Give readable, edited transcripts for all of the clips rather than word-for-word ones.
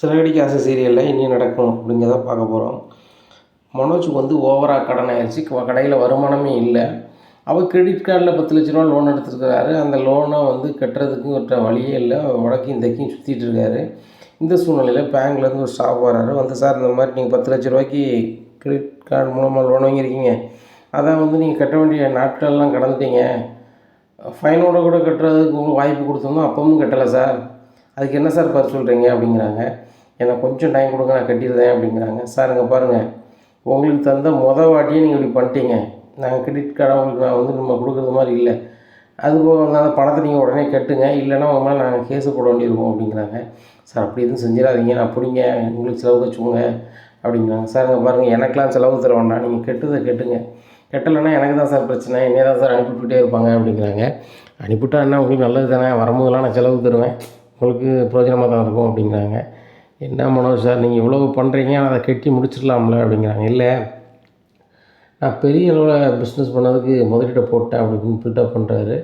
சிறகடிக்க ஆசை சீரியலில் இனி நடக்கும் அப்படிங்கிறத பார்க்க போகிறோம். மனோஜுக்கு வந்து ஓவராக கடன் ஆயிடுச்சு. கடையில் வருமானமே இல்லை. அவர் கிரெடிட் கார்டில் 10,00,000 ரூபா லோன் எடுத்துருக்கிறாரு. அந்த லோனை வந்து கட்டுறதுக்கு ஒரு வழியே இல்லை. வடக்கையும் தெற்கையும் சுற்றிட்டு இருக்காரு. இந்த சூழ்நிலையில் பேங்க்லேருந்து ஒரு ஸ்டாஃப் வராரு. வந்து சார் இந்த மாதிரி நீங்கள் 10,00,000 ரூபாய்க்கு கிரெடிட் கார்டு மூலமாக லோன் வாங்கியிருக்கீங்க. அதான் வந்து நீங்கள் கட்ட வேண்டிய நாட்கள்லாம் கடந்துட்டீங்க. ஃபைனோட கூட கட்டுறதுக்கு உங்களுக்கு வாய்ப்பு கொடுத்துருந்தோம். அப்பவும் கட்டலை சார். அதுக்கு என்ன சார் பதில் சொல்கிறீங்க அப்படிங்கிறாங்க. எனக்கு கொஞ்சம் டைம் கொடுங்க, நான் கட்டிடுறேன் அப்படிங்கிறாங்க. சார் இங்கே பாருங்கள், உங்களுக்கு தந்த வாட்டியே நீங்கள் இப்படி பண்ணிட்டீங்க. நாங்கள் கிரெடிட் கார்டை உங்களுக்கு நான் வந்து நம்ம கொடுக்குறது மாதிரி இல்லை. அதுபோக வந்து அந்த பணத்தை நீங்கள் உடனே கட்டுங்க, இல்லைன்னா உங்கள் மேலே நாங்கள் கேஸு போட வேண்டியிருக்கோம் அப்படிங்கிறாங்க. சார் அப்படி எதுவும் செஞ்சிடாதீங்க, நான் பிடிங்க, உங்களுக்கு செலவு வச்சுக்கோங்க அப்படிங்கிறாங்க. சார் இங்கே பாருங்கள், எனக்கெலாம் செலவு தர வேண்டாம், நீங்கள் கட்டுங்க. கட்டலைன்னா எனக்கு தான் சார் பிரச்சனை, என்னையே தான் சார் அனுப்பிவிட்டுட்டே இருப்பாங்க அப்படிங்கிறாங்க. அனுப்பிவிட்டா என்ன, உங்களுக்கு நல்லது தானே, வரும்போதெல்லாம் நான் செலவு தருவேன், உங்களுக்கு பிரயோஜனமாக தான் இருக்கும் அப்படிங்கிறாங்க. என்ன மனோஜ் சார், நீங்கள் இவ்வளோ பண்ணுறீங்க, அதை கட்டி முடிச்சிடலாம்ல அப்படிங்கிறாங்க. இல்லை, நான் பெரிய அளவில் பிஸ்னஸ் பண்ணதுக்கு முதலீட்டை போட்டேன் அப்படின்னு பில்டப் பண்ணுறாரு.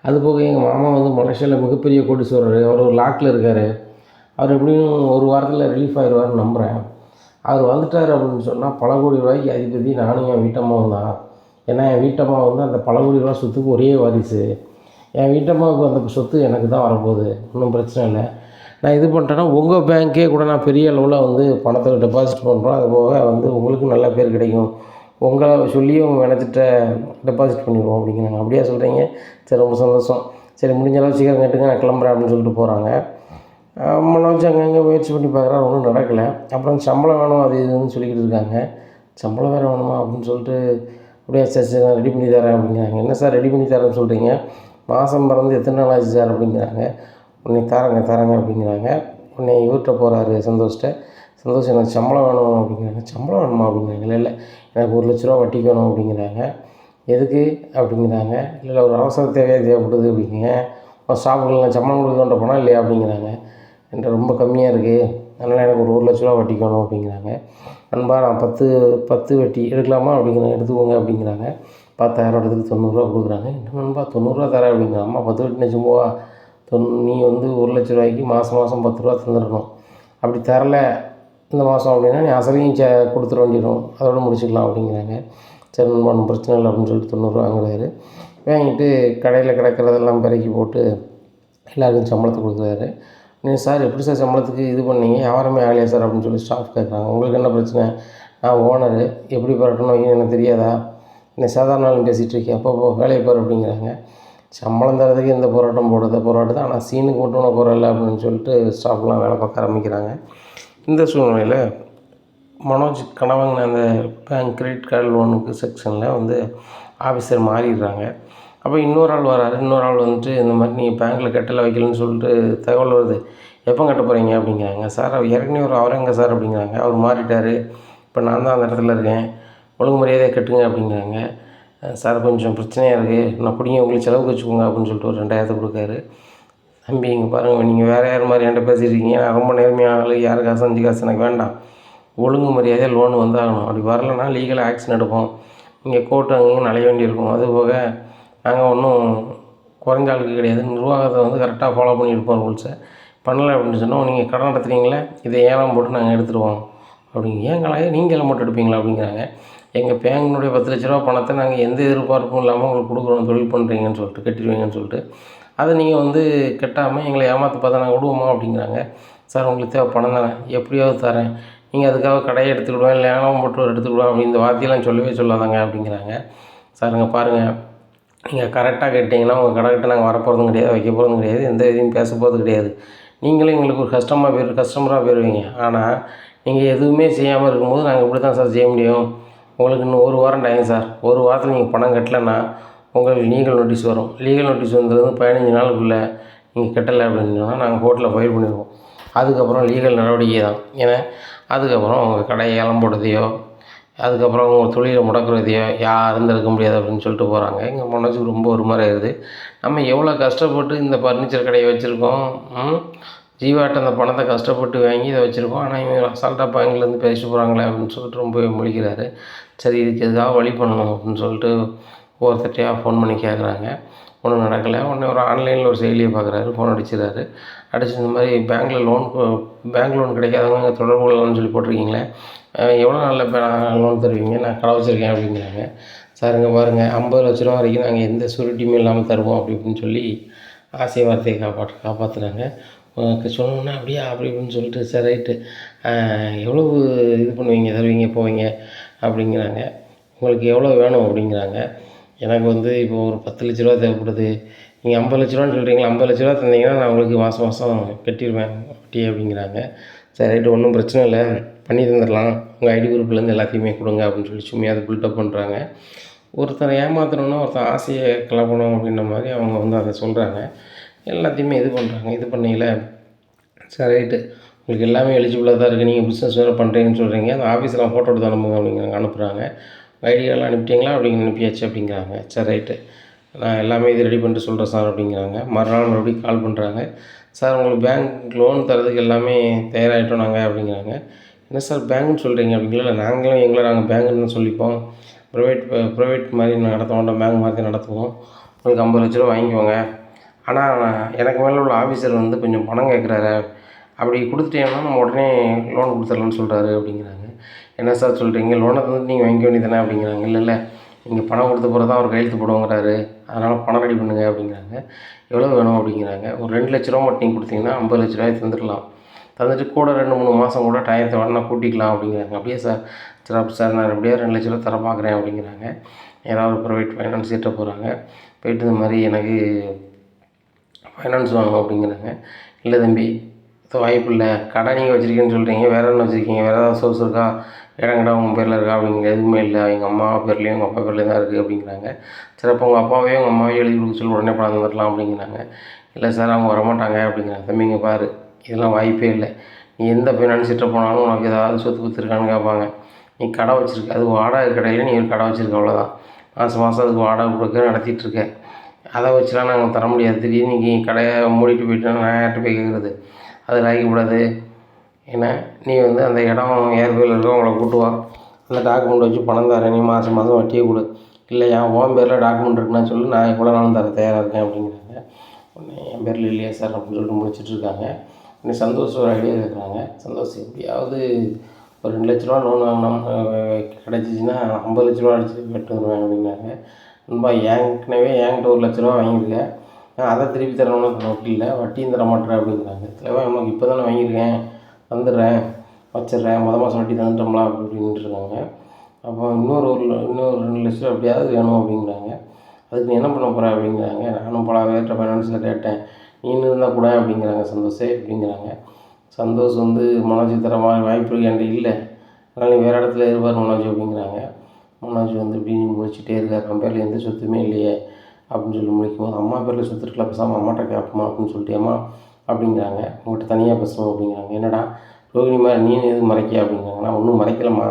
அதுபோக எங்கள் மாமா வந்து மலேசியாவில் மிகப்பெரிய கோடீஸ்வரர், அவர் ஒரு லாக்கில் இருக்கார். அவர் எப்படியும் ஒரு வாரத்தில் ரிலீஃப் ஆகிடுவார்னு நம்புகிறேன். அவர் வந்துட்டார் அப்படின்னு சொன்னால் பல கோடி ரூபாய்க்கு அதிபதி நானும் என் வீட்டம்மாவும் தான். ஏன்னா என் வீட்டம்மா வந்து அந்த பல கோடி ரூபா சொத்துக்கு ஒரே வாரிசு. என் வீட்டம்மாவுக்கு அந்த சொத்து எனக்கு தான் வரப்போகுது, ஒன்றும் பிரச்சனை இல்லை. நான் இது பண்ணிட்டேன்னா உங்கள் பேங்க்கே கூட நான் பெரிய அளவில் வந்து பணத்தை டெபாசிட் பண்ணுறோம். அதுபோக வந்து உங்களுக்கு நல்ல பேர் கிடைக்கும், உங்களை சொல்லியும் உங்கள் மேனேஜர்கிட்ட டெபாசிட் பண்ணிடுவோம் அப்படிங்கிறாங்க. அப்படியா சொல்கிறீங்க, சரி ரொம்ப சந்தோஷம், சரி முடிஞ்ச அளவு சீக்கிரம் கேட்டுங்க, நான் கிளம்புறேன் அப்படின்னு சொல்லிட்டு போகிறாங்க. மனோஜ் அங்கங்கே முயற்சி பண்ணி பார்க்குறாரு, ஒன்றும் நடக்கலை. அப்புறம் சம்பளம் வேணும் அது இதுன்னு சொல்லிக்கிட்டு இருக்காங்க. சம்பளம் வேறு வேணுமா அப்படின்னு சொல்லிட்டு, அப்படியே சரி நான் ரெடி பண்ணி தரேன் அப்படிங்கிறாங்க. என்ன சார் ரெடி பண்ணி தரேன்னு சொல்கிறீங்க, மாதம் பிறந்து எத்தனை நாள் ஆச்சு சார் அப்படிங்கிறாங்க. உடனே தரேங்க அப்படிங்கிறாங்க. உடனே இவர்கிட்ட போகிறாரு சந்தோஷ் எனக்கு சம்பளம் வேணும் அப்படிங்கிறாங்க. சம்பளம் வேணுமா அப்படிங்கிறாங்க. இல்லை எனக்கு 1,00,000 ரூபா வட்டிக்கு வேணும் அப்படிங்கிறாங்க. எதுக்கு அப்படிங்கிறாங்க. இல்லை ஒரு அவசர தேவையாக தேவைப்படுது அப்படிங்க. ஸ்டாஃபுங்களுக்கு சம்பளம் கொடுக்கன்ற பணம் இல்லையா அப்படிங்கிறாங்க. என்கிட்ட ரொம்ப கம்மியாக இருக்குது, அதனால் எனக்கு ஒரு 1,00,000 ரூபா வட்டிக்கு வேணும் அப்படிங்கிறாங்க. நண்பா நான் 10 வட்டி எடுக்கலாமா அப்படிங்கிறாங்க. எடுத்துக்கோங்க அப்படிங்கிறாங்க. 10,000 இடத்துக்கு 90 ரூபா கொடுக்குறாங்க. என்ன நண்பா 90 ரூபா தரேன் அப்படிங்கிறாங்க. அம்மா 10 வட்டி நினச்சும்போவா, நீ வந்து 1,00,000 ரூபாய்க்கு மாதம் 10 ரூபா தந்துடணும். அப்படி தரல இந்த மாதம் அப்படின்னா நீ அசலையும் கொடுத்துட வேண்டிடும், அதோட முடிச்சுக்கலாம் அப்படிங்கிறாங்க. சரி நண்பா ஒன்றும் பிரச்சனை இல்லை அப்படின்னு சொல்லிட்டு 90 ரூபா வாங்குறாரு. வாங்கிட்டு கடையில் கிடக்கிறதெல்லாம் பிறக்கி போட்டு எல்லாருக்கும் சம்பளத்தை கொடுக்குறாரு. நீங்கள் சார் எப்படி சார் சம்பளத்துக்கு இது பண்ணீங்க, வியாபாரமே ஆகலையா சார் அப்படின்னு சொல்லி ஸ்டாஃப் கேட்குறாங்க. உங்களுக்கு என்ன பிரச்சனை, நான் ஓனரு, எப்படி பரட்டணும் வைக்கணும் எனக்கு தெரியாதா, என்ன சாதாரண நாளும் பேசிகிட்டு இருக்கேன், அப்போ வேலையை பாரு அப்படிங்கிறாங்க. சம்பளம் தரதுக்கு எந்த போராட்டம் ஆனால் சீனுக்கு மட்டும் ஒன்றும் போகிறல அப்படின்னு சொல்லிட்டு ஸ்டாஃப்லாம் வேலை பார்க்க ஆரம்பிக்கிறாங்க. இந்த சூழ்நிலையில் மனோஜ் கனவாங்கின அந்த பேங்க் கிரெடிட் கார்டு லோனுக்கு செக்ஷனில் வந்து ஆஃபீஸர் மாறிடுறாங்க. அப்போ இன்னொரு ஆள் வராரு. இன்னொரு ஆள் வந்துட்டு இந்த மாதிரி நீங்கள் பேங்க்கில் கட்டலை வைக்கலன்னு சொல்லிட்டு தகவல் வருது, எப்போ கட்ட போகிறீங்க அப்படிங்கிறாங்க. சார் அவர் ஏற்கனவே அவர் எங்கே சார் அப்படிங்கிறாங்க. அவர் மாறிட்டார், இப்போ நான் தான் அந்த இடத்துல இருக்கேன், ஒழுங்கு மரியாதையாக கட்டுங்க அப்படிங்கிறாங்க. சார் கொஞ்சம் பிரச்சனையாக இருக்குது, நான் பிடிங்க உங்களுக்கு செலவுக்கு வச்சுக்கோங்க அப்படின்னு சொல்லிட்டு ஒரு 2,000 கொடுக்காரு. தம்பி இங்கே பாருங்கள், நீங்கள் வேறு யார் மாதிரி என்கிட்ட பேசியிருக்கீங்க, நான் ரொம்ப நேர்மையான ஆள், யாரு காசு 5 காசு எனக்கு வேண்டாம், ஒழுங்கு மரியாதையாக லோன் வந்தாகணும், அப்படி வரலைன்னா லீகலாக ஆக்ஷன் எடுப்போம், நீங்கள் கோர்ட்டு அங்கேயும் நலைய வேண்டியிருக்கும், அதுபோக நாங்கள் ஒன்றும் குறைஞ்ச ஆளுக்கு கிடையாது, நிர்வாகத்தை வந்து கரெக்டாக ஃபாலோ பண்ணியிருப்போம் ரூல்ஸை, பண்ணலை அப்படின்னு சொன்னால் நீங்கள் கடன் நடத்துகிறீங்களே இதை ஏலம் போட்டு நாங்கள் எடுத்துருவோம் அப்படிங்க. ஏங்களா நீங்கள் ஏலம் போட்டு எடுப்பீங்களா அப்படிங்கிறாங்க. எங்கள் பேங்கினுடைய 10,00,000 ரூபா பணத்தை நாங்கள் எந்த எதிர்பார்ப்பும் இல்லாமல் உங்களுக்கு கொடுக்குறோம், தொழில் பண்ணுறீங்கன்னு சொல்லிட்டு கட்டிடுவீங்கன்னு சொல்லிட்டு அதை நீங்கள் வந்து கட்டாமல் எங்களை ஏமாற்ற பார்த்தா நாங்கள் விடுவோமா அப்படிங்கிறாங்க. சார் உங்களுக்கு தேவை பணம் தானே, எப்படியாவது தரேன், நீங்கள் அதுக்காக கடையை எடுத்துக்கிடுவேன் இல்லை ஏலம் போட்டு எடுத்துக்கிடுவேன் அப்படி இந்த வார்த்தையெல்லாம் சொல்லவே சொல்லாதாங்க அப்படிங்கிறாங்க. சாருங்க பாருங்கள், நீங்கள் கரெக்டாக கேட்டிங்கன்னா உங்கள் கடைக்கிட்ட நாங்கள் வரப்போகிறதும் கிடையாது, வைக்க போகிறதும் கிடையாது, எந்த இதையும் பேச போகிறது கிடையாது, நீங்களும் எங்களுக்கு ஒரு கஸ்டமராக போயிடுவீங்க. ஆனால் நீங்கள் எதுவுமே செய்யாமல் இருக்கும்போது நாங்கள் இப்படி தான் சார் செய்ய முடியும், உங்களுக்கு இன்னும் 1 வாரம் டைம் சார், 1 வாரத்தில் நீங்கள் பணம் கட்டலைன்னா உங்களுக்கு லீகல் நோட்டீஸ் வரும், லீகல் நோட்டீஸ் வந்தது 15 நாளுக்குள்ளே நீங்கள் கட்டலை அப்படின்னா நாங்கள் கோர்ட்டில் ஃபைல் பண்ணிடுவோம், அதுக்கப்புறம் லீகல் நடவடிக்கை தான். ஏன்னா அதுக்கப்புறம் உங்கள் கடையை ஏலம் போடுறதையோ அதுக்கப்புறம் உங்கள் தொழிலை முடக்கிறதையோ யாரும் தடுக்க முடியாது அப்படின்னு சொல்லிட்டு போகிறாங்க. எங்கள் மனசுக்கு ரொம்ப ஒரு மாதிரி ஆயிடுது. நம்ம எவ்வளோ கஷ்டப்பட்டு இந்த ஃபர்னிச்சர் கடையை வச்சுருக்கோம், ஜீவாட்ட அந்த பணத்தை கஷ்டப்பட்டு வாங்கி இதை வச்சுருக்கோம், ஆனால் இவங்க அசால்ட்டாக பேங்க்லேருந்து பேசிட்டு போகிறாங்களே அப்படின்னு சொல்லிட்டு ரொம்ப முழிக்கிறாரு. சரி இதுக்கு எதாவது வழி பண்ணணும் அப்படின்னு சொல்லிட்டு ஒவ்வொருத்தட்டையாக ஃபோன் பண்ணி கேட்குறாங்க. ஒன்றும் நடக்கலை. உடனே ஒரு ஆன்லைனில் ஒரு செயலியை பார்க்குறாரு, ஃபோன் அடிச்சிடுறாரு. அடிச்சு இந்த மாதிரி பேங்க் லோன் கிடைக்காதவங்க தொடர்பு கொள்ளலாம்னு சொல்லி போட்டிருக்கீங்களே, எவ்வளோ நாளில் லோன் தருவீங்க? நான் கடை வச்சுருக்கேன் அப்படிங்கிறாங்க. சார் இங்கே பாருங்கள், 50,00,000 வரைக்கும் நாங்கள் எந்த சுருட்டியுமே இல்லாமல் தருவோம் அப்படி இப்படின்னு சொல்லி ஆசை வார்த்தையை காப்பாற்றுறாங்க. சொன்னோன்னே அப்படியா அப்படி இப்படின்னு சொல்லிட்டு சரி ரைட்டு, எவ்வளவு இது பண்ணுவீங்க தருவீங்க போவீங்க அப்படிங்கிறாங்க. உங்களுக்கு எவ்வளோ வேணும் அப்படிங்கிறாங்க. எனக்கு வந்து இப்போ ஒரு 10,00,000 தேவைப்படுது. நீங்கள் 50,00,000 சொல்கிறீங்களா, 50,00,000 தந்தீங்கன்னா நான் உங்களுக்கு மாதம் மாதம் கட்டிடுவேன் வட்டி அப்படிங்கிறாங்க. சரி ரைட்டு, ஒன்றும் பிரச்சனை இல்லை, பண்ணி தந்துடலாம், உங்கள் ஐடி குரூப்லேருந்து எல்லாத்தையுமே கொடுங்க அப்படின்னு சொல்லி சும்மையாக பில்டப் பண்ணுறாங்க. ஒருத்தரை ஏமாற்றணுன்னா ஒருத்தன் ஆசையை கிளப்பணும் அப்படின்ற மாதிரி அவங்க வந்து அதை சொல்கிறாங்க. எல்லாத்தையுமே இது பண்ணுறாங்க. இது பண்ணையில் சரி ரைட்டு, உங்களுக்கு எல்லாமே எலிஜிபிளாக தான் இருக்குது, நீங்கள் பிஸ்னஸ் வேறு பண்ணுறீங்கன்னு சொல்கிறீங்க, அந்த ஆஃபீஸில் நான் ஃபோட்டோ எடுத்து அனுப்புங்க அப்படிங்கிறாங்க. அனுப்புகிறாங்க. ஐடி கார்டெலாம் அனுப்பிட்டீங்களா அப்படிங்க? அனுப்பியாச்சு அப்படிங்கிறாங்க. சரி ரைட்டு, நான் எல்லாமே இது ரெடி பண்ணிட்டு சொல்கிறேன் சார் அப்படிங்கிறாங்க. மறுநாள் மறுபடியும் கால் பண்ணுறாங்க. சார் உங்களுக்கு பேங்க் லோன் தரதுக்கு எல்லாமே தயாராகிட்டோம் நாங்கள் அப்படிங்கிறாங்க. என்ன சார் பேங்க்னு சொல்கிறீங்க அப்படிங்களா? இல்லை, நாங்கள் பேங்குன்னு சொல்லிப்போம், ப்ரைவேட் மாதிரி நடத்த மாட்டோம், பேங்க் மாதிரி நடத்துவோம். உங்களுக்கு 50,00,000 வாங்கிக்கோங்க. ஆனால் எனக்கு மேலே உள்ள ஆஃபீஸர் வந்து கொஞ்சம் பணம் கேட்குறாரு, அப்படி கொடுத்துட்டீங்கன்னா நம்ம உடனே லோன் கொடுத்துடலான்னு சொல்கிறாரு அப்படிங்கிறாங்க. என்ன சார் சொல்கிறீங்க, லோனை தந்துட்டு நீங்கள் வாங்கிக்க வேண்டியதானே அப்படிங்கிறாங்க. இல்லை நீங்கள் பணம் கொடுத்த பிறகு தான் அவர் கையெழுத்து போடுவோங்கிறாரு, அதனால் பணம் ரெடி பண்ணுங்க அப்படிங்கிறாங்க. எவ்வளோ வேணும் அப்படிங்கிறாங்க. ஒரு 2,00,000 மட்டும் நீங்கள் கொடுத்தீங்கன்னா 50,00,000 தந்துடலாம், தந்துட்டு கூட 2-3 மாதம் கூட டயத்தை வேணா கூட்டிக்கலாம் அப்படிங்கிறாங்க. அப்படியே சார், சரி அப்போ சார் நான் எப்படியா 2,00,000 தர பார்க்குறேன் அப்படிங்கிறாங்க. யாராவது ஒரு ப்ரைவேட் ஃபைனான்ஸ் கிட்ட போகிறாங்க. போய்ட்டு இந்த மாதிரி எனக்கு ஃபைனான்ஸ் வாங்கணும் அப்படிங்கிறாங்க. இல்லை தம்பி, வாய்ப்பு இல்லை, கடை நீங்கள் வச்சுருக்கீங்கன்னு சொல்கிறீங்க, வேறு என்ன வச்சுருக்கீங்க, வேறு ஏதாவது சோர்ஸ் இருக்கா, இடம் உங்கள் பேரில் இருக்கா அப்படிங்கிற? எதுவுமே இல்லை, எங்கள் அம்மா பேர்லேயும் எங்கள் அப்பா பேர்லேயும் தான் இருக்குது அப்படிங்கிறாங்க. சரி அப்போ உங்கள் அப்பாவையும் உங்கள் அம்மாவையும் எழுதி கொடுக்க சொல்லி உடனே பணம் தந்துடலாம் அப்படிங்கிறாங்க. இல்லை சார் அவங்க வரமாட்டாங்க அப்படிங்கிறாங்க. தம்பிங்க பாரு, இதெல்லாம் வாய்ப்பே இல்லை, நீ எந்த ஃபைனான்ஸ்கிட்ட போனாலும் உனக்கு ஏதாவது சொத்து பத்திருக்கான்னு கேட்பாங்க. நீ கடை வச்சுருக்க, அது வாடகை கடையில் நீ ஒரு கடை வச்சுருக்க, அவ்வளோதான், மாதம் அதுக்கு வாடகை கொடுக்க நடத்திட்டுருக்க, அதை வச்சுலாம் நாங்கள் தர முடியாது. திடீர்னு நீங்கள் கடையை மூடிட்டு போயிட்டோன்னா நான் யார்கிட்ட போய் கேட்குறது? அது லாய்க்கக்கூடாது. ஏன்னா நீ வந்து அந்த இடம் ஏர்பேரில் இருக்க உங்களை கூட்டு வா, அந்த டாக்குமெண்ட் வச்சு பணம் தரேன், நீ மாதம் வட்டியை கொடு. இல்லையா உன் பேரில் டாக்குமெண்ட் இருக்குன்னு சொல்லி நான் எவ்வளோ நாளும் தர தயாராக இருக்கேன் அப்படிங்கிறாங்க. உடனே என் பேரில் இல்லையா சார் அப்படின்னு சொல்லிட்டு முடிச்சிட்ருக்காங்க. உடனே சந்தோஷ் ஒரு ஐடியா கேட்குறாங்க. சந்தோஷ் எப்படியாவது ஒரு 2,00,000 லோன் வாங்கினோம் கிடச்சிச்சின்னா 50,00,000 அடிச்சு கட்டு வந்துடுவேன் அப்படிங்கிறாங்க. நண்பா ஏற்கனவே என்கிட்ட 1,00,000 வாங்கியிருக்கேன், அதை திருப்பி தரணும்னு வட்டி இல்லை, வட்டியும் தர மாட்டேறேன் அப்படிங்கிறாங்க. தலைவா நமக்கு இப்போ தானே வாங்கியிருக்கேன், வந்துடுறேன், வச்சிடுறேன், மாதம் வட்டி தந்துட்டோம்லாம் அப்படி இப்படின்ட்டு இருக்காங்க. அப்போ இன்னொரு 2,00,000 எப்படியாவது வேணும் அப்படிங்கிறாங்க. அதுக்கு நீ என்ன பண்ண போகிற அப்படிங்கிறாங்க. நானும் பல பேர்கிட்ட ஃபைனான்ஸில் கேட்டேன், நீனு இருந்தால் கூட அப்படிங்கிறாங்க. சந்தோஷே அப்படிங்கிறாங்க. சந்தோஷ் வந்து மனோஜ் தர வாய்ப்பு என்கிட்ட இல்லை, அதனால் நீ வேறு இடத்துல இருப்பார் மனோஜ் அப்படிங்கிறாங்க. மனோஜ் வந்து இப்படின்னு முடிச்சுட்டே இருக்கார். நம்ம பேரில் எந்த சொத்துமே இல்லையே அப்படின்னு சொல்லி முடிக்கும்போது, அம்மா பேரில் சொத்து இருக்கலாம், பேசாமல் அம்மாட்ட கேட்போமா அப்படின்னு சொல்லிட்டு, அம்மா அப்படிங்கிறாங்க. உங்கள்கிட்ட தனியாக பேசணும் அப்படிங்கிறாங்க. என்னடா ரோகிணி மாதிரி நீ எதுவும் மறைக்க அப்படிங்கிறாங்க. நான் ஒன்றும் மறைக்கலம்மா,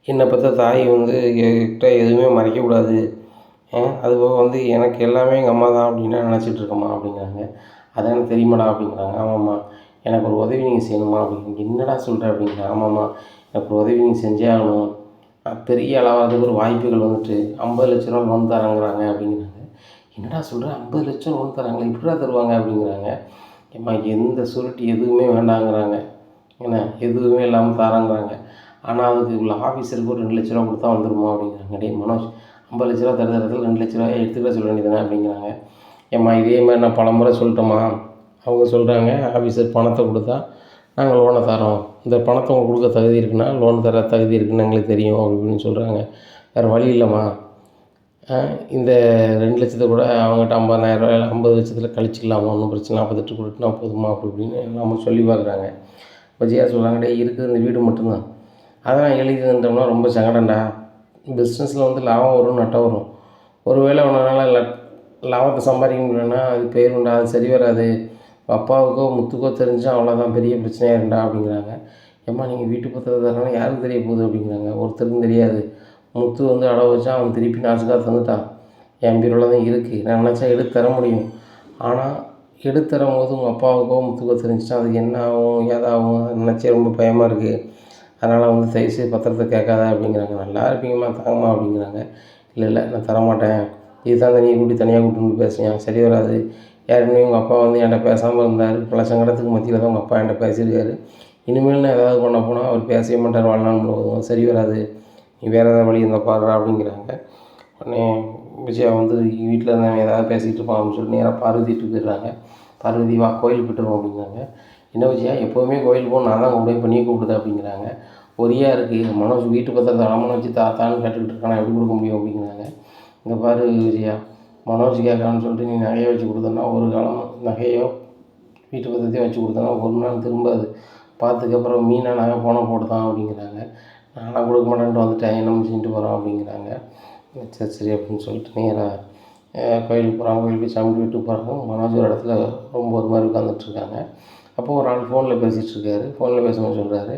என்னை பற்ற தாய் வந்து என்கிட்ட எதுவுமே மறைக்கக்கூடாது, அதுபோக வந்து எனக்கு எல்லாமே எங்கள் அம்மா தான் அப்படின்னா நினச்சிட்ருக்கம்மா அப்படிங்கிறாங்க. அதான் எனக்கு தெரியுமாடா அப்படிங்கிறாங்க. ஆமாம்மா, எனக்கு ஒரு உதவி நீங்கள் செய்யணுமா அப்படிங்கிறாங்க. என்னடா சொல்கிற அப்படிங்கிறாங்க. ஆமாம்மா, எனக்கு ஒரு உதவி நீங்கள் செஞ்சே ஆகணும், பெரிய அளவாக ஒரு வாய்ப்புகள் வந்துட்டு 50,00,000 லோன் தராங்கிறாங்க அப்படிங்கிறாங்க. என்னடா சொல்கிற, 50,00,000 லோன் தராங்களா, எப்படிடா தருவாங்க அப்படிங்கிறாங்க. ஏம்மா எந்த சுருட்டி எதுவுமே வேண்டாங்கிறாங்க, ஏன்னா எதுவுமே இல்லாமல் தராங்கிறாங்க. ஆனால் அதுக்கு உள்ள ஆஃபீஸருக்கு ஒரு 2,00,000 கொடுத்தா வந்துடுமா அப்படிங்கிறாங்க. டேய் மனோஜ், 50,00,000 தர இடத்துல 2,00,000 எடுத்துக்கிட்ட சொல்ல வேண்டியதானே அப்படிங்கிறாங்க. ஏம்மா இதே மாதிரி நான் பல முறை சொல்லிட்டோம்மா, அவங்க சொல்கிறாங்க ஆஃபீஸர் பணத்தை கொடுத்தா நாங்கள் லோனை தரோம், இந்த பணத்தை உங்களுக்கு கொடுக்க தகுதி இருக்குன்னா லோன் தர தகுதி இருக்குன்னு எங்களுக்கு தெரியும் அப்படின்னு சொல்கிறாங்க. வேறு வழி இல்லைம்மா, இந்த 2,00,000 கூட அவங்ககிட்ட 50,000 50,00,000 கழிச்சிக்கலாமா, ஒன்றும் பிரச்சனை 48 கொடுத்துனா போதுமா அப்படி இப்படின்னு நம்ம சொல்லி பார்க்குறாங்க. விஜயா சொல்கிறாங்க, டே இருக்குது இந்த வீடு மட்டும்தான், அதெல்லாம் எழுதி தந்தோம்னா ரொம்ப சங்கடம்டா, பிஸ்னஸில் வந்து லாபம் வரும் நட்டம் வரும், ஒருவேளை உன்னால் லாபத்தை சம்பாதிக்க முடியலன்னா அது பேருண்டா, அது சரி வராது, அப்பாவுக்கோ முத்துக்கோ தெரிஞ்சால் அவ்வளோதான், பெரிய பிரச்சனையாக இருந்தா அப்படிங்கிறாங்க. ஏம்மா நீங்கள் வீட்டு பத்திரத்தை தரணும் யாருக்கு தெரிய போகுது அப்படிங்கிறாங்க. ஒருத்தருக்கும் தெரியாது, முத்து வந்து அடவு வச்சா அவன் திருப்பி நாசுக்காக தந்துட்டான், என் பீரோவில் தான் இருக்குது, நான் நினச்சா எடுத்து தர முடியும், ஆனால் எடுத்து தரும் போது உங்கள் அப்பாவுக்கோ முத்துக்கோ தெரிஞ்சிட்டா அது என்ன ஆகும் ஏதாகும் நினச்சே ரொம்ப பயமாக இருக்குது, அதனால் வந்து தயவுசெய்து பத்திரத்தை கேட்காத அப்படிங்கிறாங்க. நல்லா இருப்பீங்கம்மா தாங்கம்மா அப்படிங்கிறாங்க. இல்லை நான் தரமாட்டேன், இதுதான் தனியாக கூட்டி தனியாக கூப்பிட்டு வந்து பேசுகிறேன், சரி வராது. ஏற்கனவே உங்கள் அப்பா வந்து என்கிட்ட பேசாமல் இருந்தார், பல சங்கடத்துக்கு மத்தியில் தான் உங்கள் அப்பா என்கிட்ட பேசியிருக்காரு. இனிமேல் நான் ஏதாவது பண்ண போனால் அவர் பேசவே மாட்டார் வாழ்நாள் முழுவதும், சரி வராது, நீ வேறு ஏதாவது வழி இருந்தால் பாருடா அப்படிங்கிறாங்க. உடனே விஜயா வந்து வீட்டில் இருந்தவன் ஏதாவது பேசிகிட்டு இருப்பான் அப்படின்னு சொல்லிட்டு நேராக பார்வதிட்டு போயிடுறாங்க. பார்வதி வா கோயிலுக்கு போய்ட்டு அப்படிங்கிறாங்க. என்ன விஜயா எப்போவுமே கோயிலுக்கு போகணும், நான் தான் உடனே பண்ணி கூப்பிடுது அப்படிங்கிறாங்க. ஒரியா இருக்குது, மனோஜ் வீட்டு பத்திரத்தை அடமானம் வச்சு தாத்தான்னு கேட்டுக்கிட்டு இருக்கானா, எப்படி கொடுக்க முடியும் அப்படிங்கிறாங்க. இங்கே பாரு விஜயா, மனோஜ் கேட்குறான்னு சொல்லிட்டு நீ நகையை வச்சு கொடுத்தோன்னா ஒரு காலம் நகையோ வீட்டு பத்திரத்தையோ வச்சு கொடுத்தோன்னா ஒரு நாள் திரும்பாது, பார்த்துக்கப்புறம் மீனா நகை போனால் போட்டுதான் அப்படிங்கிறாங்க. நானாக கொடுக்க மாட்டேன்ட்டு வந்துட்டேன், என்ன செஞ்சுட்டு போகிறோம் அப்படிங்கிறாங்க. சரி சரி அப்படின்னு சொல்லிட்டு நேராக கோயிலுக்கு போகிறாங்க. கோயிலுக்கு சாமி வீட்டுக்கு போகிறாங்க. மனோஜ் ஒரு இடத்துல ரொம்ப ஒரு மாதிரி உட்காந்துட்ருக்காங்க. அப்போது ஒரு ஆள் ஃபோனில் பேசிகிட்டு இருக்காரு. ஃபோனில் பேசும்போது சொல்கிறாரு,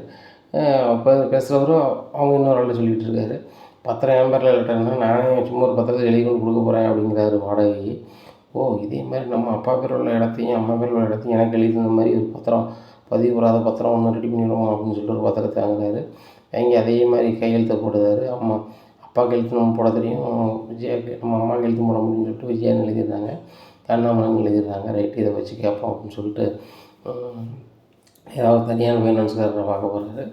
அப்போ பேசுகிறவரும் அவங்க இன்னொரு ஆள்கிட்ட சொல்லிகிட்டு இருக்காரு, பத்திரம் என் பேரில் இல்லைட்டேன்னா நானே சும்மா ஒரு பத்திரத்தை எழுதி கொண்டு கொடுக்க போகிறேன் அப்படிங்கிறாரு வாடகைக்கு. ஓ இதே மாதிரி நம்ம அப்பா பேர் உள்ள இடத்தையும் அம்மா பேர் உள்ள இடத்தையும் எனக்கு எழுதி தந்த மாதிரி ஒரு பத்திரம், பதிவு கூடாத பத்திரம் ஒன்று ரெடி பண்ணிடுவோம் அப்படின்னு சொல்லிட்டு ஒரு பத்திரத்தை வாங்குறாரு. வாங்கி அதே மாதிரி கையெழுத்தை போடுறாரு. அப்பா கையெழுத்து நம்ம போட தெரியும், விஜயாவுக்கு நம்ம அம்மா கையெழுத்து போட முடியும்னு சொல்லிட்டு விஜயான்னு எழுதிடுறாங்க, அண்ணாமலைன்னு எழுதிடுறாங்க. ரைட்டு இதை வச்சு கேட்போம் அப்படின்னு சொல்லிட்டு ஏதாவது தனியான ஃபைனான்ஸ்காரரை பார்க்க போகிறாரு.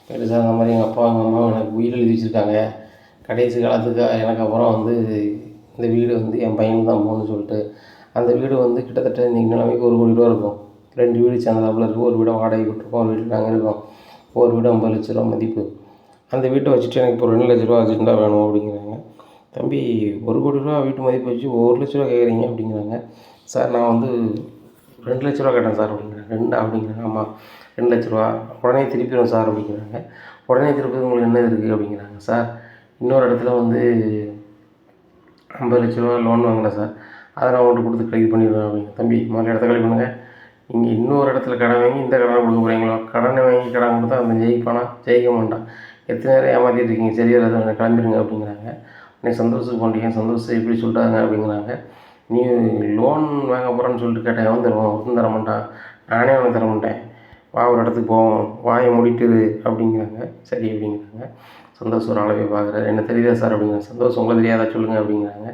போய்ட்டு சார் இந்த மாதிரி எங்கள் அப்பா எங்கள் அம்மா எனக்கு வீடு எழுதி வச்சுருக்காங்க, கடைசி காலத்துக்கு எனக்கு அப்புறம் வந்து இந்த வீடு வந்து என் பையனுக்கு தான் போகணும்னு சொல்லிட்டு அந்த வீடு வந்து கிட்டத்தட்ட இன்றைக்கி நிலைமைக்கு 1 கோடி ரூபா இருக்கும். 2 வீடு சேர்ந்ததாப்புல இருக்குது. ஒரு வீடை வாடகை விட்டுருக்கோம், ஒரு வீட்டில் நாங்கள் இருக்கோம். ஒரு வீடு 50 லட்ச ரூபா மதிப்பு. அந்த வீட்டை வச்சுட்டு எனக்கு இப்போ 2 லட்ச ரூபா அர்ஜென்ட்டாக வேணும் அப்படிங்கிறாங்க. தம்பி 1 கோடி ரூபா வீட்டு மதிப்பு வச்சு 1 லட்ச ரூபா கேட்குறீங்க அப்படிங்கிறாங்க. சார் நான் வந்து 2 லட்ச ரூபா கேட்டேன் சார் அப்படிங்கிறாங்க. 2 அப்படிங்கிறாங்க. ஆமாம் 2 லட்ச ரூபா உடனே திருப்பிடும் சார் அப்படிங்கிறாங்க. உடனே திருப்பி உங்களுக்கு என்ன இருக்குது அப்படிங்கிறாங்க. சார் இன்னொரு இடத்துல வந்து 50 லட்ச ரூபா லோன் வாங்கினேன் சார், அதை நான் உங்கள்கிட்ட கொடுத்து இது பண்ணிடுவேன் அப்படிங்க. தம்பி முதல்ல இடத்த கழிவு பண்ணுங்கள், நீங்கள் இன்னொரு இடத்துல கடன் வாங்கி இந்த கடனை கொடுக்க போகிறீங்களோ, கடனை வாங்கி கடன் கொடுத்தா அந்த ஜெயிப்பானா, ஜெயிக்க மாட்டான், எத்தனை நேரம் ஏமாற்றிட்டு இருக்கீங்க, சரியாக அதை கிளம்பிடுங்க அப்படிங்கிறாங்க. நீ சந்தோஷத்துக்கு போனீங்க, சந்தோஷம் எப்படி சொல்லிட்டாங்க அப்படிங்கிறாங்க. நீ லோன் வாங்க போகிறேன்னு சொல்லிட்டு கேட்டேன், எவன் தருவான், ஒருத்தன் தர மாட்டான், நானே அவனை தர மாட்டேன், வா ஒரு இடத்துக்கு போவோம், வாயை மூடிட்டுரு அப்படிங்கிறாங்க. சரி அப்படிங்கிறாங்க. சந்தோஷம் ஒரு அளவே பார்க்குறாரு. என்ன தெரியுதா சார் அப்படிங்கிறாங்க. சந்தோஷம் உங்களை தெரியாதா சொல்லுங்கள் அப்படிங்கிறாங்க.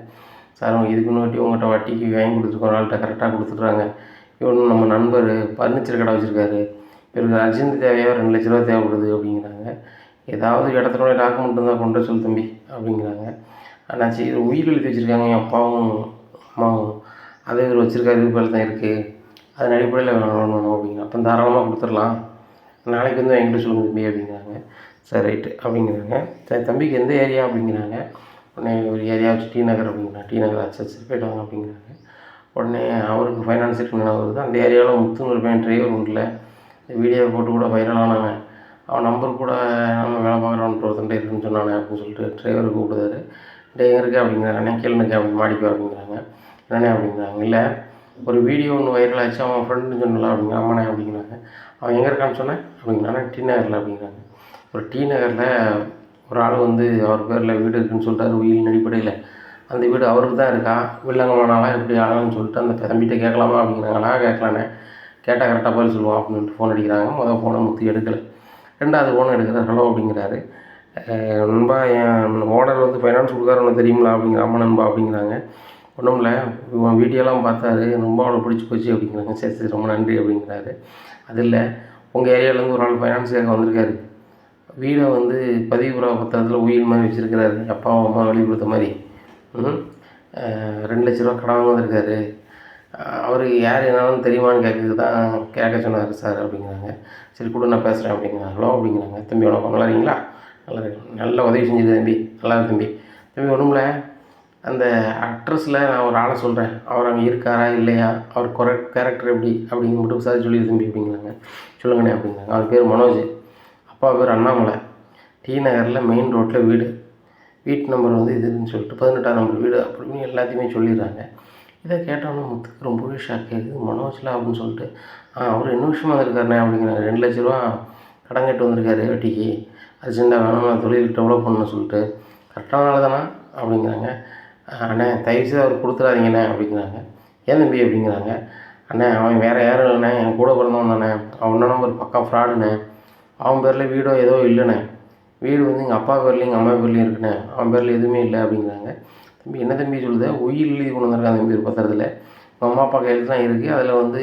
சார் அவங்க இதுக்கு முன்னாடி உங்கள்கிட்ட வட்டிக்கு வாங்கி கொடுத்துருக்கோம், ஒரு ஆள்கிட்ட கரெக்டாக கொடுத்துட்றாங்க, இவனு நம்ம நண்பர் ஃபர்னிச்சர் கடை வச்சுருக்காரு, இவருக்கு அர்ஜென்ட் தேவையாக 2 லட்ச ரூபா தேவைப்படுது அப்படிங்கிறாங்க. ஏதாவது இடத்துல டாக்குமெண்ட் இருந்தால் கொண்டு வர சொல்லு தம்பி அப்படிங்கிறாங்க. ஆனால் சரி உயிர் எழுதி வச்சுருக்காங்க என் அப்பாவும் அம்மாவும், அதே இவர் வச்சுருக்காரு, இது பேர் தான் இருக்குது, அதன் அடிப்படையில் வேணும் அப்படிங்கிறாங்க. அப்போ தாராளமாக கொடுத்துடலாம், நாளைக்கு வந்து என்கிட்ட சொல்லுங்கள் தம்பி அப்படிங்கிறாங்க. சரி ரைட்டு அப்படிங்கிறாங்க. சரி தம்பிக்கு எந்த ஏரியா அப்படிங்கிறாங்க. உடனே ஒரு ஏரியா வச்சு டி நகர் அப்படிங்கிறாங்க. டி நகர் சரி போய்ட்டு வாங்க அப்படிங்கிறாங்க. உடனே அவருக்கு ஃபைனான்ஸ் இருக்குன்னு வருது. அந்த ஏரியாவில் முத்துன்னு ஒரு பையன் டிரைவர் உண்டுல, வீடியோ போட்டு கூட வைரலானவன், அவன் நம்பர் கூட நம்ம வேலை பார்க்குறவன்ட்டு ஒருத்தன்ட்டு இருக்குன்னு சொன்னானே அப்படின்னு சொல்லிட்டு டிரைவர் கூப்பிடுதாரு. டே எங்கே இருக்கே அப்படிங்கிறாங்க. அண்ணே கேளுனுக்கே அப்படின்னு மாடிப்பா அப்படிங்கிறாங்க. என்னண்ணே அப்படிங்கிறாங்க. இல்லை ஒரு வீடியோ ஒன்று வைரல் ஆச்சு, அவன் ஃப்ரெண்டுன்னு சொன்னலாம் அப்படிங்க. ஆமாண்ணே அப்படிங்கிறாங்க. அவன் எங்கே இருக்கான்னு சொன்னேன் அப்படிங்கிறாங்க. டி நகரில் அப்படிங்கிறாங்க. ஒரு டி நகரில் ஒரு ஆள் வந்து அவர் பேரில் வீடு இருக்குதுன்னு சொல்லிட்டாரு உயிரின் அடிப்படையில். அந்த வீடு அவருக்கு தான் இருக்கா, வில்லங்கமானாலாம் எப்படி ஆகலாம்னு சொல்லிட்டு அந்த தம்பிகிட்ட கேட்கலாமா அப்படிங்கிறாங்களா. கேட்கலானே, கேட்டால் கரெக்டாக பதில் சொல்லுவான் அப்படின்னு ஃபோன் அடிக்கிறாங்க. முதல் ஃபோனை முத்து எடுக்கலை, 2வது ஃபோனை எடுக்கிறார். ஹலோ அப்படிங்கிறாரு. நண்பா என் ஓனர் வந்து ஃபைனான்ஸ் கொடுக்காரன்னு தெரியுங்களா அப்படிங்கிற. அம்மா நண்பா அப்படிங்கிறாங்க. ஒன்றும் இல்லை, இவன் வீடியோலாம் பார்த்தாரு, ரொம்ப அவனை பிடிச்சி போச்சு அப்படிங்கிறாங்க. சரி சரி ரொம்ப நன்றி அப்படிங்கிறாரு. அது இல்லை, உங்கள் ஏரியாவிலேருந்து ஒரு ஆள் ஃபைனான்ஸ் கேட்க வந்திருக்காரு, வீடை வந்து பதிவு பத்திரத்தில் உயிர் மாதிரி வச்சுருக்கிறாரு, அப்பாவும் அம்மா வெளியே கொடுத்த மாதிரி. 2 லட்ச ரூபா கடன் வந்திருக்காரு, அவருக்கு யார் என்னாலும் தெரியுமான்னு கேட்க சொன்னார் சார் அப்படிங்கிறாங்க. சரி கூட நான் பேசுகிறேன் அப்படிங்கிறாங்க. ஹலோ அப்படிங்கிறாங்க. தம்பி வணக்கம், நல்லா இருக்கீங்களா? நல்லா இருக்கு, நல்ல உதவி செஞ்சுது தம்பி, நல்லா இருக்கு தம்பி. தம்பி ஒன்றும்ல, அந்த அட்ரஸில் நான் ஒரு ஆளை சொல்கிறேன், அவர் அங்கே இருக்காரா இல்லையா, அவர் கேரக்டர் எப்படி அப்படிங்கிற மட்டும் விசாரிச்சு சொல்லிடு தம்பி அப்படிங்கிறாங்க. சொல்லுங்கண்ணே அப்படிங்கிறாங்க. அவர் பேர் மனோஜ், அப்பா பேர் அண்ணாமலை, டி நகரில் மெயின் ரோட்டில் வீடு, வீட்டு நம்பர் வந்து இதுன்னு சொல்லிட்டு 18ஆம் நம்பர் வீடு அப்படின்னு எல்லாத்தையுமே சொல்லிடுறாங்க. இதை கேட்டோன்னே முத்துக்கு ரொம்பவே ஷாக் ஆகிடுது. மனோஜில் அப்படின்னு சொல்லிட்டு அவர் என்ன விஷயமா வந்திருக்காருண்ணே அப்படிங்கிறாங்க. 2 லட்ச ரூபா கடன் கேட்டு வந்திருக்காரு வட்டிக்கு, அர்ஜென்ட்டாக வேணும், நான் தொழில் டெவலப் பண்ணணும்னு சொல்லிட்டு. கரெக்டான ஆள் தானே அப்படிங்கிறாங்க. அண்ணே தயவுசெய்து அவர் கொடுத்துடாதீங்கண்ணே அப்படிங்கிறாங்க. ஏன் தம்பி அப்படிங்கிறாங்க. அண்ணே அவன் வேறு யாரும் இல்லைண்ணே, என் கூட பிறந்தவன் தானே, அவன் நம்பர் பக்கா ஃப்ராடுண்ணே, அவன் பேரில் வீடோ ஏதோ இல்லைண்ணே, வீடு வந்து எங்கள் அப்பா பேர்லேயும் எங்கள் அம்மா பேர்லேயும் இருக்குண்ணே, அவன் பேரில் எதுவுமே இல்லை அப்படிங்கிறாங்க. தம்பி என்ன தம்பி சொல்லுத, உயில் எழுதி கொண்டு வந்திருக்கான் தம்பி ஒரு பத்திரத்தில். உங்கள் அம்மா அப்பா கையில் தான் இருக்குது. அதில் வந்து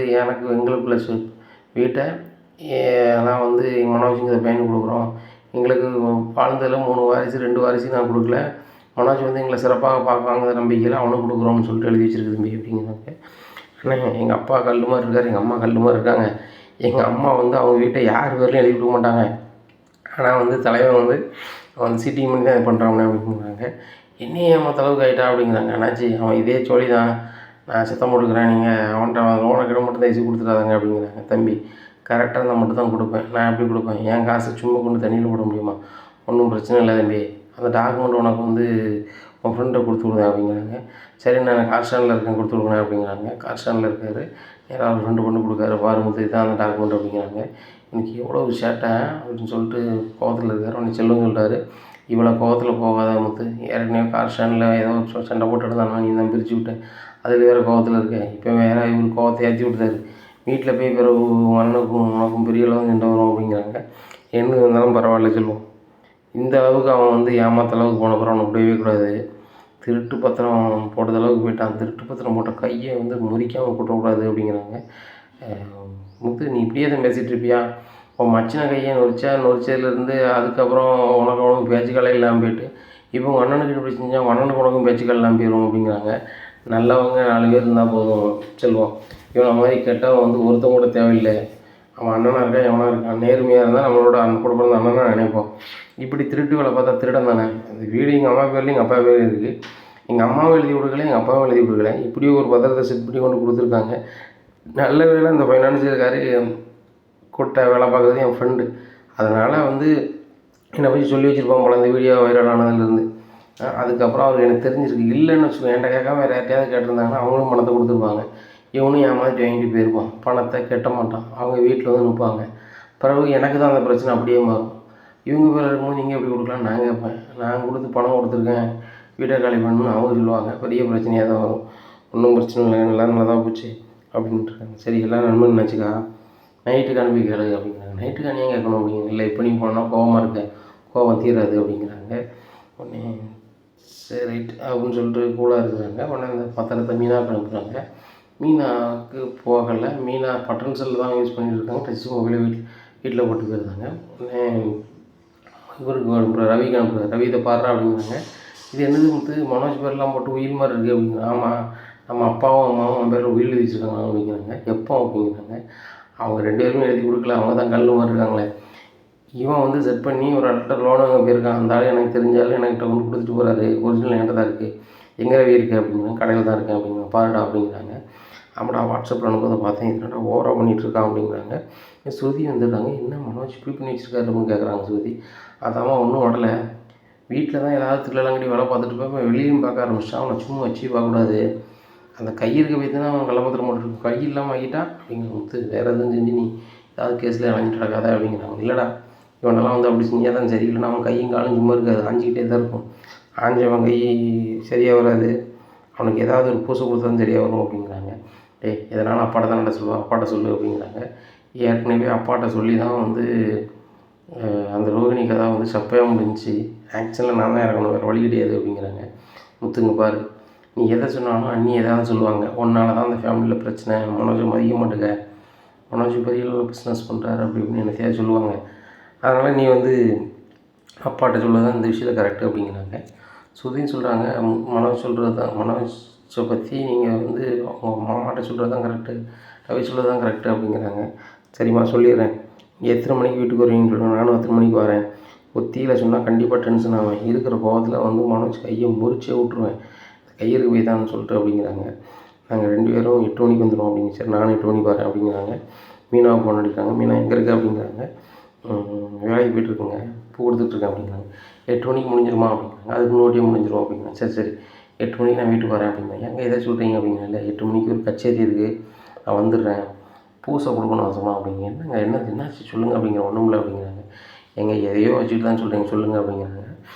எங்களுக்குள்ள வீட்டை நான் வந்து எங்கள் மனோஜுக்கு இதை பையனுக்கு கொடுக்குறோம். எங்களுக்கு வாழ்ந்ததில் 3 வாரிசு 2 வாரிசு நான் கொடுக்கல. மனோஜ் வந்து எங்களை சிறப்பாக பார்ப்பாங்கிற நம்பிக்கையில் அவனுக்கு கொடுக்குறோம்னு சொல்லிட்டு எழுதி வச்சிருக்கு தம்பி அப்படிங்கிறாங்க. ஆனால் எங்கள் அப்பா கல் மாதிரி இருக்கார், எங்கள் அம்மா கல் மாதிரி இருக்காங்க. எங்கள் அம்மா வந்து அவங்க வீட்டை யார் பேர்லையும் எழுதி கொடுக்க மாட்டாங்க. ஆனால் வந்து தலைவன் வந்து சிட்டிங் பண்ணி தான் இது பண்ணுறாங்க அப்படிங்கிறாங்க. என்னையும் ஏமாத்த அளவுக்கு ஆகிட்டா அப்படிங்கிறாங்க. அண்ணாச்சி அவன் இதே சொல்லி தான் நான் சத்தம் போட்டுக்கிறேன், நீங்கள் அவன்கிட்ட லோனை கிட்ட மட்டும் தான் கொடுத்துடாதங்க அப்படிங்கிறாங்க. தம்பி கரெக்டாக இருந்தால் மட்டும் தான் கொடுப்பேன், நான் எப்படி கொடுப்பேன், என் காசை சும்மா கொண்டு தண்ணியில் போட முடியுமா? ஒன்றும் பிரச்சனை இல்லை தம்பி, அந்த டாக்குமெண்ட் உனக்கு வந்து உன் ஃப்ரெண்டை கொடுத்து விடுங்க அப்படிங்கிறாங்க. சரி நான் கார் ஸ்டாண்டில் இருக்கேன் கொடுத்து விடுங்க அப்படிங்கிறாங்க. கார் ஸ்டாண்டில் இருக்கார், நேராக அவர் ஃப்ரெண்டு கொண்டு கொடுக்காரு, பாருங்க இதுதான் அந்த டாக்குமெண்ட் அப்படிங்கிறாங்க. எனக்கு எவ்வளோ சேட்டை அப்படின்னு சொல்லிட்டு கோவத்தில் இருக்கார். உடனே செல்வம் சொல்கிறாரு, இவ்வளோ கோவத்தில் போகாத முத்து, ஏற்கனவே கார் ஸ்டாண்டில் ஏதோ சண்டை போட்டு இருந்தாலும் நீ தான் பிரித்து விட்டேன், அதில் வேறு கோவத்தில் இருக்கேன். இப்போ வேறு இவர் கோவத்தை ஏற்றி விட்டாரு, வீட்டில் போய் பிறகு அண்ணனுக்கும் உனக்கும் பெரிய அளவு சண்டை வரும் அப்படிங்கிறாங்க. என்ன இருந்தாலும் பரவாயில்ல செல்வம், இந்த அளவுக்கு அவன் வந்து ஏமாத்த அளவுக்கு போன பிறகு அவனை விடவே கூடாது. திருட்டு பத்திரம் போட்டது அளவுக்கு போயிட்டான், திருட்டு பத்திரம் போட்ட கையை வந்து முறிக்காமல் போட்டக்கூடாது அப்படிங்கிறாங்க. முத்து நீ இப்படியே தான் பேசிகிட்டு இருப்பியா? உன் மச்சின கையை நொறிச்சதுலேருந்து அதுக்கப்புறம் உனக்கு பேச்சுக்களே இல்லாமல் போயிட்டு இப்போ உங்கள் அண்ணனுக்கு இப்படி செஞ்சால் உங்கள் அண்ணனுக்கு உனக்கும் பேச்சுக்கள் இல்லாமல் போயிடும் அப்படிங்கிறாங்க. நல்லவங்க 4 பேர் இருந்தால் போதும் செல்வம், இவனை மாதிரி கெட்டவன் வந்து ஒருத்தன் கூட தேவையில்லை. அவன் அண்ணனாக இருக்கான் எவனாக இருக்கான், நேர்மையாக இருந்தால் நம்மளோட கூட பிறந்த அண்ணனாக நினைப்போம். இப்படி திருட்டு வேலை பார்த்தா திருடன் தானே. அந்த வீடு எங்கள் அம்மா பேர்லையும் எங்கள் அப்பா பேர்லையும் இருக்குது, எங்கள் அம்மாவும் எழுதி கொடுக்கல எங்கள் அப்பாவும் எழுதி கொடுக்கல, இப்படியும் ஒரு பத்திரத்தை செட் பண்ணி கொண்டு கொடுத்துருக்காங்க. நல்ல வேலை இந்த ஃபைனான்சியல்காரு கூட்ட வேலை பார்க்குறது என் ஃப்ரெண்டு, அதனால் வந்து என்னை பற்றி சொல்லி வச்சுருப்பான் போல இந்த வீடியோ வைரல் ஆனதுலேருந்து. அதுக்கப்புறம் அவர் எனக்கு தெரிஞ்சிருக்கு. இல்லைன்னு வச்சுக்கோங்க, என்கிட்ட கேட்காம வேறு யார்ட்டையாவது கேட்டிருந்தாங்கன்னா அவங்களும் பணத்தை கொடுத்துருப்பாங்க. இவனும் ஏமாற்றி வாங்கிட்டு போயிருப்பான், பணத்தை கட்ட மாட்டான், அவங்க வீட்டில் வந்து நிற்பாங்க. பிறகு எனக்கு தான் அந்த பிரச்சனை அப்படியே மாறும். இவங்க பேர் இருக்கும்போது நீங்கள் எப்படி கொடுக்கலான்னு நான் கேட்பேன். நான் கொடுத்து பணம் கொடுத்துருக்கேன், வீட்டை காலி பண்ணணும்னு அவங்க சொல்லுவாங்க. பெரிய பிரச்சனையாக தான் வரும். ஒன்றும் பிரச்சனை இல்லை, எல்லோரும் நல்லா தான் போச்சு அப்படின்ட்டு இருக்காங்க. சரி எல்லாம் நண்பன் நினச்சிக்கா, நைட்டுக்கு அனுப்பி கேளு அப்படிங்கிறாங்க. நைட்டுக்கு அணியாக கேட்கணும் அப்படிங்க. இல்லை இப்போ நீ போனால் கோவமாக இருக்கேன், கோவம் தீராது அப்படிங்கிறாங்க. உடனே சரி ரைட் அப்படின்னு சொல்லிட்டு கூலாக இருக்கிறாங்க. உடனே அந்த பத்திரத்தை மீனாவுக்கு அனுப்புகிறாங்க. மீனாவுக்கு போகலை, மீனா பட்டன் செல்லில் தான் யூஸ் பண்ணிட்டு இருக்காங்க. டச் மொபைலை வீட்டில் போட்டு போயிருந்தாங்க. உடனே இவருக்கு அனுப்புகிறார், ரவிக்கு அனுப்புகிறார். ரவி இதை பாடுறா அப்படிங்கிறாங்க. இது என்னது வந்து மனோஜ் பேர்லாம் போட்டு உயில் மாதிரி இருக்குது அப்படிங்கிறாங்க. ஆமாம் நம்ம அப்பாவும் அம்மாவும் அவன் பேரில் உயில் எழுதி வச்சுருக்காங்க அப்படிங்கிறாங்க. எப்போ அப்படிங்கிறாங்க. அவங்க 2 பேருமே எழுதி கொடுக்கல, அவங்க தான் கல் மாதிரி இருக்காங்களே. இவன் வந்து செட் பண்ணி ஒரு இடத்துல லோனு அங்கே போயிருக்கான். அந்த ஆள் எனக்கு தெரிஞ்சாலும் என்கிட்ட கொண்டு கொடுத்துட்டு போகிறாரு, ஒரிஜினல் என்கிட்ட தான் இருக்குது, எங்கே ரவி இருக்குது அப்படிங்கிறாங்க. கடையில் தான் இருக்கேன் அப்படிங்கிறாங்க. பாருடா அப்படிங்கிறாங்க. ஆமாடா வாட்ஸ்அப்பில் அனுப்புறதை பார்த்தேன், இதனடா ஓவராக பண்ணிகிட்ருக்கான் அப்படிங்கிறாங்க. ஸ்ருதி வந்துடுறாங்க. என்ன மனோஜ் இப்படி பண்ணி வச்சுருக்காரு அப்படின்னு கேட்குறாங்க ஸ்ருதி. அதாம்மா ஒன்றும் உடலை, வீட்டில் தான் ஏதாவது திருடலாங்கடி வேலை பார்த்துட்டு போய் வெளியும் பார்க்க ஆரம்பிச்சிட்டான். அவனை சும்மா வச்சு பார்க்கக்கூடாது, அந்த கை இருக்க போய் தான் அவன் கள்ளப்பத்திரம் போட்டுருக்கு, கை இல்லாமல் ஆகிட்டான் அப்படிங்கிற முத்து. வேறு எதுவும் செஞ்சு நீ ஏதாவது கேஸில் அலைஞ்சிட்டு இருக்காத அப்படிங்கிறாங்க. இல்லைடா இவனெல்லாம் வந்து அப்படி செஞ்சால் தான் சரி, இல்லைனா அவன் கையும் காலும் சும்மா இருக்காது, ஆஞ்சிக்கிட்டே தான் இருக்கும். ஆஞ்சவன் கை சரியாக வராது, அவனுக்கு ஏதாவது ஒரு பூசை கொடுத்தாலும் சரியாக வரும் அப்படிங்கிறாங்க. எதனாலும் அப்பாட்ட தான் சொல்லுவான், அப்பாட்ட சொல்லு அப்படிங்கிறாங்க. ஏற்கனவே அப்பாட்ட சொல்லி தான் வந்து அந்த ரோகிணி கதை வந்து சப்பையாக முடிஞ்சிச்சு, ஆக்சுவலாக நான் தான் இறக்கணும், வேறு வழி கிடையாது அப்படிங்கிறாங்க. முத்துங்க பாரு, நீ எதை சொன்னாலும் அண்ணி எதாவது சொல்லுவாங்க, உன்னால தான் அந்த ஃபேமிலியில் பிரச்சனை, மனோஜை மதிக்க மாட்டேங்க, மனோஜ் பெரிய பிஸ்னஸ் பண்ணுறாரு அப்படி இப்படின்னு என்னத்தையாக சொல்லுவாங்க, அதனால் நீ வந்து அப்பாட்ட சொல்ல தான் இந்த விஷயத்தில் கரெக்டு அப்படிங்கிறாங்க. சுதின்னு சொல்கிறாங்க, மனோஜ் சொல்கிறது தான், மனோஜை பற்றி நீங்கள் வந்து அவங்க மாமாட்ட சொல்கிறது தான் கரெக்டு, ரவி சொல்கிறது தான் கரெக்டு அப்படிங்கிறாங்க. சரிம்மா சொல்லிடுறேன், எத்தனை மணிக்கு வீட்டுக்கு வருவீங்கன்னு சொல்லுவேன், நானும் எத்தனை மணிக்கு வரேன். ஒத்தியில் சொன்னால் கண்டிப்பாக டென்ஷன் ஆவேன், இருக்கிற கோவத்தில் வந்து மனோஜ் கையை முறிச்சே விட்ருவேன், கையிற்கு போய் தான் சொல்லிட்டு அப்படிங்கிறாங்க. நாங்கள் 2 பேரும் 8 மணிக்கு வந்துடுவோம் அப்படிங்க. சரி நானும் 8 மணிக்கு வரேன் அப்படிங்கிறாங்க. மீனாவை ஃபோன் அடிக்கிறாங்க. மீனா எங்கே இருக்குது அப்படிங்கிறாங்க. வேலைக்கு போய்ட்டுருக்குங்க, பூ கொடுத்துட்ருக்கேன் அப்படிங்கிறாங்க. 8 மணிக்கு முடிஞ்சிருமா அப்படிங்கிறாங்க. அதுக்கு முன்னாடியே முடிஞ்சிடும் அப்படிங்கிறாங்க. சரி சரி 8 மணிக்கு நான் வீட்டுக்கு வரேன் அப்படிங்கிறாங்க. எங்கே எதை சொல்கிறீங்க அப்படிங்கிறாங்க. இல்லை 8 மணிக்கு ஒரு கச்சேரி இருக்குது, நான் வந்துடுறேன், பூசை கொடுக்கணும் அவசரமாக அப்படிங்க. என்னங்க என்னாச்சு சொல்லுங்கள் அப்படிங்கிற. ஒன்றும் இல்லை அப்படிங்கிறாங்க. எங்கே எதையோ வச்சுட்டு தான் சொல்கிறீங்க சொல்லுங்கள் அப்படிங்கிறாங்க.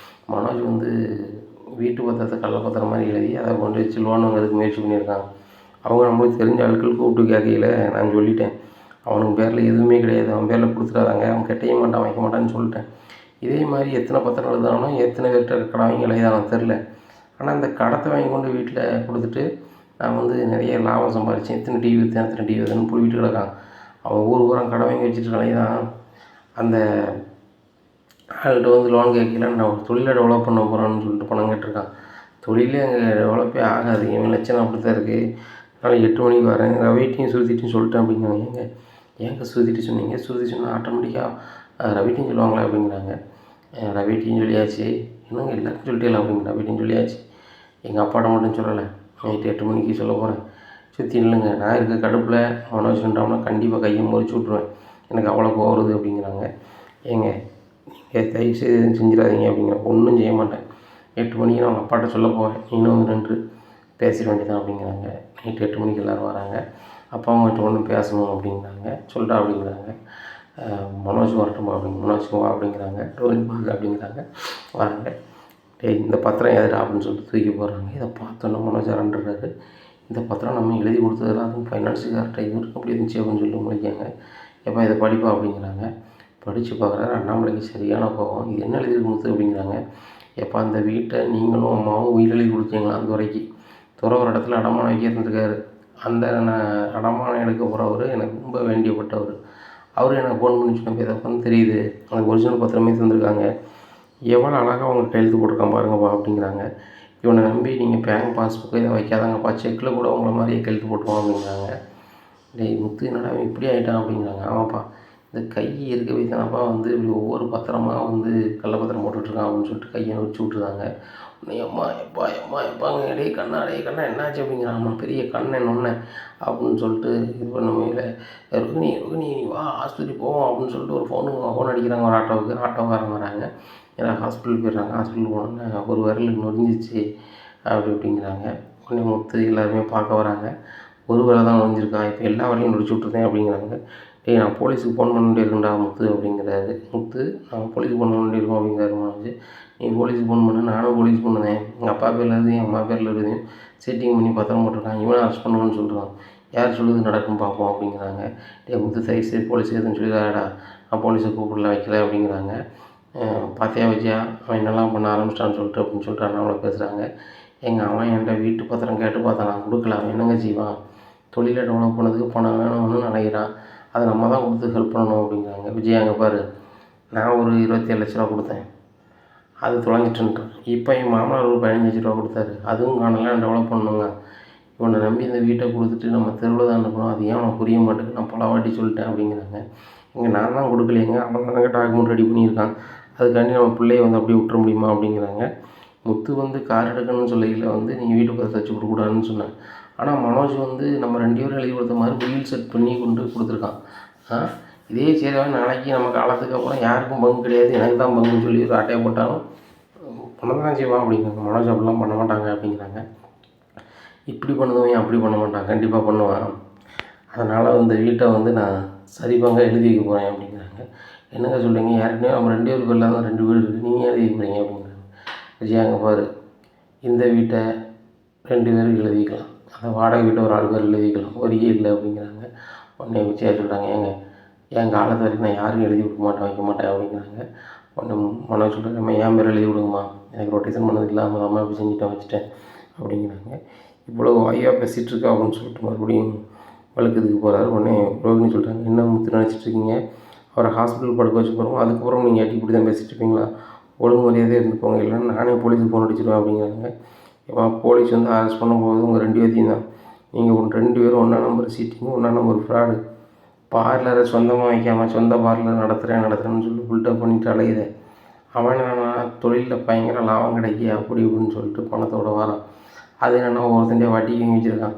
மனோஜ் வந்து வீட்டு பத்திரத்தை கள்ள பத்திரம் மாதிரி எழுதி அதை கொண்டு வச்சு லோன் வாங்கிறதுக்கு முயற்சி பண்ணியிருக்காங்க. அவங்க நம்மளுக்கு தெரிஞ்ச ஆட்கள் கூப்பிட்டு கேட்கையில் நான் சொல்லிட்டேன், அவனுக்கு பேரில் எதுவுமே கிடையாது, அவன் பேரில் கொடுத்துடாதாங்க, அவன் கெட்டையும் மாட்டான் வைக்க மாட்டான்னு சொல்லிட்டேன். இதே மாதிரி எத்தனை பத்திரம் எழுதானோ எத்தனை பேர்கிட்ட கடை வாங்கி எழுதானோ தெரில, ஆனால் அந்த கடத்தை வாங்கி கொண்டு வீட்டில் கொடுத்துட்டு நான் வந்து நிறைய லாபம் சம்பாதிச்சேன், இத்தனை டிவி விற்றேன், அத்தனை டிவி விற்றேன்னு புழுவிட்டு கிடக்கான். அவன் ஊர் பூரா கடை வாங்கி வச்சுட்டு தான் அந்த ஆள்கிட்ட வந்து லோன் கேட்கல, நான் ஒரு தொழிலை டெவலப் பண்ண போகிறேன்னு சொல்லிட்டு பணம் கேட்டிருக்கான். தொழிலே அங்கே டெவலப்பே ஆகாது. இவன் லட்சணம் அப்படி தான் இருக்குது. அதனால் 8 மணிக்கு வரேன், ரவிட்டையும் சுருதிட்டையும் சொல்லிட்டேன் அப்படிங்கிறாங்க. ஏங்க சுருதிட்டு சொன்னீங்க? சுருதி சொன்னால் ஆட்டோமேட்டிக்காக ரவிட்டையும் சொல்லுவாங்களே அப்படிங்கிறாங்க. ரவிட்டையும் சொல்லியாச்சு. என்னங்க எல்லாருக்கும் சொல்லிட்டேலாம் அப்படிங்கிற ரவிட்டையும் சொல்லியாச்சு. எங்கள் அப்பாட்ட மட்டும் சொல்லலை, நைட்டு 8 மணிக்கு சொல்ல போகிறேன். சுற்றி இல்லைங்க, நான் இருக்க கடுப்பில் மனோஜ் சொல்லிட்டாங்கன்னா கண்டிப்பாக கையை முறிச்சு விட்ருவேன், எனக்கு அவ்வளோ போகிறது அப்படிங்கிறாங்க. ஏங்க நீங்கள் தயவுசெய்து எதுவும் செஞ்சிடாதீங்க அப்படிங்கிற. ஒன்றும் செய்ய மாட்டேன், 8 மணிக்கு நான் அவங்க அப்பாட்ட சொல்ல போவேன், நீனும் வந்து நின்று பேசிட வேண்டியதான் அப்படிங்கிறாங்க. நைட்டு 8 மணிக்கு எல்லோரும் வராங்க. அப்பா அவங்ககிட்ட ஒன்றும் பேசணும் அப்படிங்கிறாங்க. சொல்கிறா அப்படிங்கிறாங்க. மனோஜ் வரட்டுமா அப்படிங்க, மனோஜ் வா அப்படிங்கிறாங்க. ரோஹித் வாங்க அப்படிங்கிறாங்க. வராங்க. டேய் இந்த பத்திரம் எதுடா அப்படின்னு சொல்லிட்டு தூக்கி போடுறாங்க. இதை பார்த்தோன்னா மனோஜ் அரண்டுறாரு. இந்த பத்திரம் நம்ம எழுதி கொடுத்ததில் அதுவும் ஃபைனான்ஸுக்கார்ட்ட இவருக்கு அப்படி இருந்துச்சு அப்படின்னு சொல்லி முடிக்காங்க. எப்போ இதை படிப்பா அப்படிங்கிறாங்க. படித்து பார்க்குறாரு. அண்ணாமலைக்கு சரியான கோபம். இது என்ன எழுதி கொடுத்து அப்படிங்கிறாங்க. எப்போ அந்த வீட்டை நீங்களும் அம்மாவும் உயிர் எழுதி கொடுத்தீங்களா அந்த வரைக்கும் துறை ஒரு இடத்துல அடமானம் வைக்கிறதுக்காரு. அந்த அடமானம் எடுக்க போகிறவர் எனக்கு ரொம்ப வேண்டியப்பட்டவர். அவர் எனக்கு ஃபோன் பண்ணி சொன்ன இதை வந்து தெரியுது, அந்த ஒரிஜினல் பத்திரமே தந்திருக்காங்க, எவ்வளோ அழகாக அவங்க கையெழுத்து போட்டிருக்கான் பாருங்கப்பா அப்படிங்கிறாங்க. இவனை நம்பி நீங்கள் பேங்க் பாஸ்புக்கு இதை வைக்காதாங்கப்பா, செக்கில் கூட உங்களை மாதிரியே கையெழுத்து போட்டுருவோம் அப்படிங்கிறாங்க. டேய் முத்து என்னடா இப்படி ஆகிட்டான் அப்படிங்கிறாங்க. ஆமாப்பா, இந்த கை இருக்கவே தானப்பா வந்து இப்படி ஒவ்வொரு பத்திரமாக வந்து கள்ளப்பத்திரம் போட்டுட்ருக்கான் அப்படின்னு சொல்லிட்டு கையை வச்சு விட்ருந்தாங்க. எம்மா எப்பா எம்மா எப்பாங்க, டே கண்ணா என்னாச்சு அப்படிங்கிறாங்கம்மா. பெரிய கண்ணன் ஒன்று அப்படின்னு சொல்லிட்டு இது பண்ண முடியல. ருகினி நீ வா ஆஸ்பத்திரி போவோம் அப்படின்னு சொல்லிட்டு ஒரு ஃபோன் அடிக்கிறாங்க ஒரு ஆட்டோக்காரங்க வராங்க. ஏன்னா ஹாஸ்பிட்டல் போயிடுறாங்க. ஹாஸ்பிட்டல் போனோன்னே ஒரு விரல் நொடிஞ்சிச்சு அப்படிங்கிறாங்க. உடனே முத்து எல்லாருமே பார்க்க வராங்க. ஒரு வேலை தான் நொடிஞ்சிருக்கான், இப்போ எல்லா வேலையும் நொடிச்சு விட்ருந்தேன் அப்படிங்கிறாங்க. டேய் நான் போலீஸுக்கு ஃபோன் பண்ண வேண்டியிருக்கேன்டா முத்து அப்படிங்கிறாரு. முத்து நான் போலீஸுக்கு ஃபோன் பண்ண வேண்டியிருக்கோம் அப்படிங்கிறாரு மனோஜ். நீ போலீஸுக்கு ஃபோன் பண்ணு, நானும் போலீஸுக்கு பண்ணுவேன், எங்கள் அப்பா பேரில் இருந்து எங்கள் அம்மா பேரில் இருந்தையும் செட்டிங் பண்ணி பத்திரம் போட்டிருக்கான், இவனை அரெஸ்ட் பண்ணுவேன்னு சொல்கிறான், யார் சொல்லுது நடக்கும் பார்ப்போம் அப்படிங்கிறாங்க. டே முத்து தயவுசெய்து போலீஸுக்கு எதுவும் சொல்லிடாடா, நான் போலீஸை கூப்பிடல வைக்கல அப்படிங்கிறாங்க. பார்த்தியா வச்சியா அவன் என்னெல்லாம் பண்ண ஆரம்பிச்சிட்டான்னு சொல்லிட்டு அப்படின்னு சொல்லிட்டு அண்ணாமலை பேசுகிறாங்க. அவன் என்கிட்ட வீட்டு பத்திரம் கேட்டு பார்த்தா நான் கொடுக்கல, அவன் என்னங்க செய்வான், தொழிலை டெவலப் பண்ணதுக்கு பணம் வேணும்னு நினைக்கிறான், அதை நம்ம தான் கொடுத்து ஹெல்ப் பண்ணணும் அப்படிங்கிறாங்க. விஜய் அங்கே பாரு, நான் ஒரு 27 லட்ச ரூபா கொடுத்தேன், அது தொலைஞ்சிட்டுன்ட்டான். இப்போ என் மாமனார் ஒரு 15 லட்ச ரூபா கொடுத்தாரு, அதுவும் காணலாம், டெவலப் பண்ணணுங்க. இவனை நம்பி இந்த வீட்டை கொடுத்துட்டு நம்ம தெருவில் தான் அனுப்பணும், அது ஏன் அவனுக்கு புரிய மாட்டேங்குது, நான் பல வாட்டி சொல்லிட்டேன் அப்படிங்கிறாங்க. நான் தான் கொடுக்கலையேங்க, அவன் தானே டாக்குமெண்ட் ரெடி பண்ணியிருக்கான், அதுக்காண்டி நம்ம பிள்ளையை வந்து அப்படியே விட்டுற முடியுமா அப்படிங்கிறாங்க. முத்து வந்து கார் எடுக்கணும்னு சொல்லையில் வந்து நீங்கள் வீட்டு பத்திரத்தை வச்சு கொடுக்கூடாதுன்னு சொன்னேன். ஆனால் மனோஜ் வந்து நம்ம 2 பேரும் எழுதி கொடுத்த மாதிரி பில் செட் பண்ணி கொண்டு கொடுத்துருக்கான். இதே சரியாக நாளைக்கு நம்ம காலத்துக்கு அப்புறம் யாருக்கும் பங்கு கிடையாது, எனக்கு தான் பங்குன்னு சொல்லி ஒரு அட்டையை போட்டாலும் பண்ண தான் செய்வான் அப்படிங்கிறாங்க. மனோஜ் அப்படிலாம் பண்ண மாட்டாங்க அப்படிங்கிறாங்க. இப்படி பண்ணுவேன் அப்படி பண்ண மாட்டான், கண்டிப்பாக பண்ணுவான். அதனால் இந்த வீட்டை வந்து நான் சரி பங்காக எழுதி வைக்க போகிறேன் அப்படிங்கிறாங்க. என்னங்க சொல்கிறீங்க, ஏற்கனவே நம்ம 2 பேர் பேரில் தான் 2 வீடு இருக்குது, நீங்கள் எழுதி வைக்க போகிறீங்க அப்படிங்கிறாங்க. விஜய் அங்கே பாரு, இந்த வீட்டை 2 பேருக்கு எழுதிக்கலாம், அந்த வாடகை வீட்டை ஒரு 4 பேர் எழுதிக்கலாம், ஒரு இல்லை அப்படிங்கிறாங்க. உடனே விஜயா சொல்கிறாங்க, என் காலத்து வரைக்கும் நான் யாருக்கும் எழுதி கொடுக்க மாட்டேன் வைக்க மாட்டேன் அப்படிங்கிறாங்க. உடனே மனோஜ் சொல்கிறாங்க, நம்ம என் பேர் எழுதி கொடுங்கம்மா, எனக்கு ரொட்டேஷன் பண்ணது இல்லாமல் அம்மா இப்படி செஞ்சுட்டேன் வச்சுட்டேன் அப்படிங்கிறாங்க. இவ்வளோ வாயாக பேசிகிட்ருக்கா அப்படின்னு சொல்லிட்டு மறுபடியும் வழுக்கிறதுக்கு போகிறாரு. உடனே ரோகிணி சொல்கிறாங்க, என்ன முத்து நினச்சிட்ருக்கீங்க, அவரை ஹாஸ்பிட்டல் படுக்க வச்சு போகிறோம், அதுக்கப்புறம் நீங்கள் ஏட்டி இப்படி தான் பேசிகிட்டு இருப்பீங்களா, ஒழுங்கு மரியாதையாக இருந்துப்போங்க, இல்லைன்னா நானே போலீஸுக்கு ஃபோன் அடிச்சிடுவேன் அப்படிங்கிறாங்க. போலீஸ் வந்து அரெஸ்ட் பண்ணும்போது உங்கள் 2 பேர்த்தையும் தான், நீங்கள் 2 பேரும் ஒன்றா நம்பர் சீட்டிங், ஒன்றா நம்பர் ஃப்ராடு, பார்லரை சொந்தமாக வைக்காமல் சொந்த பார்லர் நடத்துகிறேன்னு சொல்லி பில்டப் பண்ணிட்டு அலையுது. அவன் என்னென்னா தொழிலில் பயங்கர லாபம் கிடைக்கி அப்படி இப்படின்னு சொல்லிட்டு பணத்தோட வரான். அது என்னென்னா ஒருத்தண்டே வட்டிக்கு வாங்கி வச்சுருக்கான்.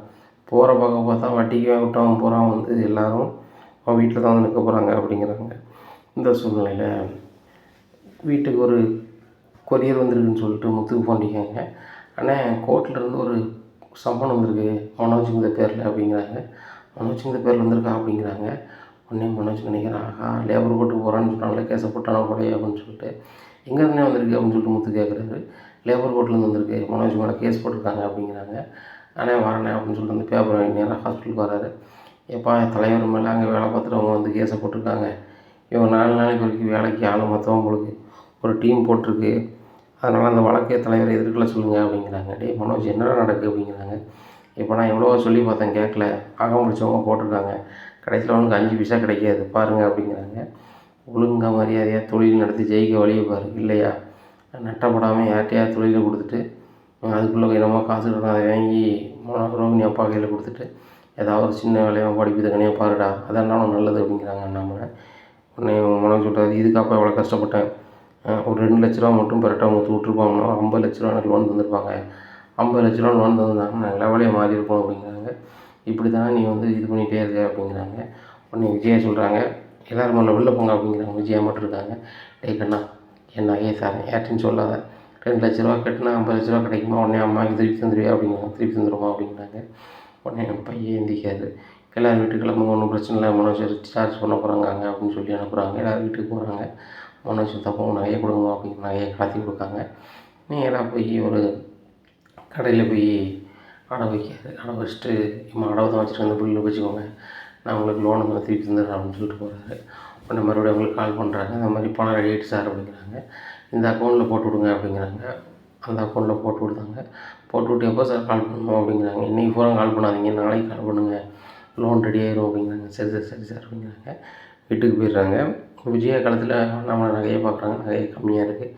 போகிற பக்கம் பார்த்தா வட்டிக்கு விட்டவன் பூரான் வந்து எல்லோரும் அவன் வீட்டில் தான் வந்து நிற்க போகிறாங்க அப்படிங்கிறாங்க. இந்த சூழ்நிலையில் வீட்டுக்கு ஒரு கொரியர் வந்திருக்குன்னு சொல்லிட்டு முத்துக்கு ஃபோன் அடிக்காங்க. ஆனால் கோர்ட்லேருந்து ஒரு சம்மன் வந்திருக்கு மனோஜுக்கு இந்த பேரில் அப்படிங்கிறாங்க. மனோஜுக்கு இந்த பேரில் வந்திருக்கா அப்படிங்கிறாங்க. உடனே மனோஜ் நினைக்கிறான், ஆஹா லேபர் கோர்ட்டுக்கு போகிறான்னு சொன்னாங்களே, கேஸை போட்டானோ போலையே அப்படின்னு சொல்லிட்டு, எங்கேருந்தே வந்திருக்கு அப்படின்னு சொல்லிட்டு முத்து கேட்குறாரு. லேபர் கோர்ட்லேருந்து வந்திருக்கு, மனோஜ் மேலே கேஸ் போட்டிருக்காங்க அப்படிங்கிறாங்க. ஆனால் வரேனே அப்படின்னு சொல்லிட்டு அந்த பேப்பர் வாங்கி நேராக ஹாஸ்பிட்டலுக்கு வராரு. எப்பா தலைவர் மேலே அங்கே வேலை பார்த்துட்டவங்க வந்து கேஸை போட்டிருக்காங்க, இவங்க 4 நாளைக்கு வரைக்கும் வேலைக்கு ஆள் மொத்தமாக உங்களுக்கு ஒரு டீம் போட்டிருக்கு, அதனால் அந்த வழக்கு தலைவரை எதிர்கொள்ள சொல்லுங்கள் அப்படிங்கிறாங்க. டேய் மனோஜ் என்னடா நடக்குது அப்படிங்கிறாங்க. இப்போ நான் எவ்வளவோ சொல்லி பார்த்தேன் கேட்கல, ஆக முடிச்சவங்க போட்டிருக்காங்க, கடைசியில் உனக்கு 5 பைசா கிடைக்காது பாருங்கள் அப்படிங்கிறாங்க. ஒழுங்கா மரியாதையாக தொழில் நடத்தி ஜெயிக்க வழியை பாரு, இல்லையா நட்டப்படாமல் யார்கிட்டையாவது தொழிலை கொடுத்துட்டு அதுக்குள்ளே என்னமோ காசு இருக்கணும் அதை வாங்கி ரோகிணி அப்பா கையில் கொடுத்துட்டு ஏதாவது ஒரு சின்ன வேலையாக படிப்பு தனியாக பாருடா, அதெல்லாம் நல்லது அப்படிங்கிறாங்க அண்ணாமலை. உடனே மனோஜ் சொல்கிறாரு, இதுக்காப்பா எவ்வளோ கஷ்டப்பட்டேன், ஒரு 2 லட்ச ரூபா மட்டும் பெரட்டாக ஊற்றி விட்ருப்பாங்கன்னா 50 லட்ச ரூபா எனக்கு லோன் தந்திருப்பாங்க, 50 லட்ச ரூபா லோன் தந்திருந்தாங்க நான் லெவலே மாறி இருப்போம் அப்படிங்கிறாங்க. இப்படி தானே நீ வந்து இது பண்ணிகிட்டே இருக்க அப்படிங்கிறாங்க. உடனே விஜயா சொல்கிறாங்க, எல்லோரும் முதல்ல வெளில போங்க அப்படிங்கிறாங்க. விஜயா மட்டும் இருக்காங்க. டேய் கண்ணா என் நகையை தரேன் யார்ட்டின்னு சொல்லாத, 2 லட்ச ரூபா கட்டினா 50 லட்ச ரூபா கிடைக்குமா, உடனே அம்மாவுக்கு திருப்பி தந்துடுவியா அப்படிங்கிறாங்க. திருப்பி தந்துடுமா அப்படிங்கிறாங்க. உடனே என் பையன் எந்திக்காது, எல்லோரும் வீட்டுக்கு கிளம்புங்க, ஒன்றும் பிரச்சனை இல்லை, மனோஜ் சார்ஜ் பண்ண போகிறாங்க அங்கே அப்படின்னு சொல்லி அனுப்புகிறாங்க. எல்லோரும் வீட்டுக்கு போகிறாங்க. மனோஜ் தப்பவும் நகையை கொடுங்க அப்படின்னு நகையை காத்தி கொடுக்காங்க. நேராக போய் ஒரு கடையில் போய் அடை வைக்காது, அடை வச்சுட்டு அடவை தான் வச்சுட்டு வந்து பில்லு வச்சுக்கோங்க, நான் உங்களுக்கு லோனை வந்து திருப்பி தந்துடுறேன் அப்படின்னு சொல்லிட்டு போகிறாரு. உடனே மறுபடியும் அவங்களுக்கு கால் பண்ணுறாங்க, இந்த மாதிரி பணம் ரெடி ஆகிடுச்சு சார் அப்படிங்கிறாங்க. இந்த அக்கௌண்ட்டில் போட்டு விடுங்க அப்படிங்கிறாங்க. அந்த அக்கௌண்ட்டில் போட்டு விடுதாங்க. போட்டு விட்டு எப்போ சார் கால் பண்ணணும் அப்படிங்கிறாங்க. இன்றைக்கி பூரா கால் பண்ணாதீங்க, நாளைக்கு கால் பண்ணுங்கள், லோன் ரெடி ஆயிரும் அப்படிங்கிறாங்க. சரி சார் சரி சார் அப்படிங்கிறாங்க. வீட்டுக்கு போயிடுறாங்க. விஜயா காலத்தில் நம்ம நகையை பார்க்குறாங்க, நகை கம்மியாக இருக்குது,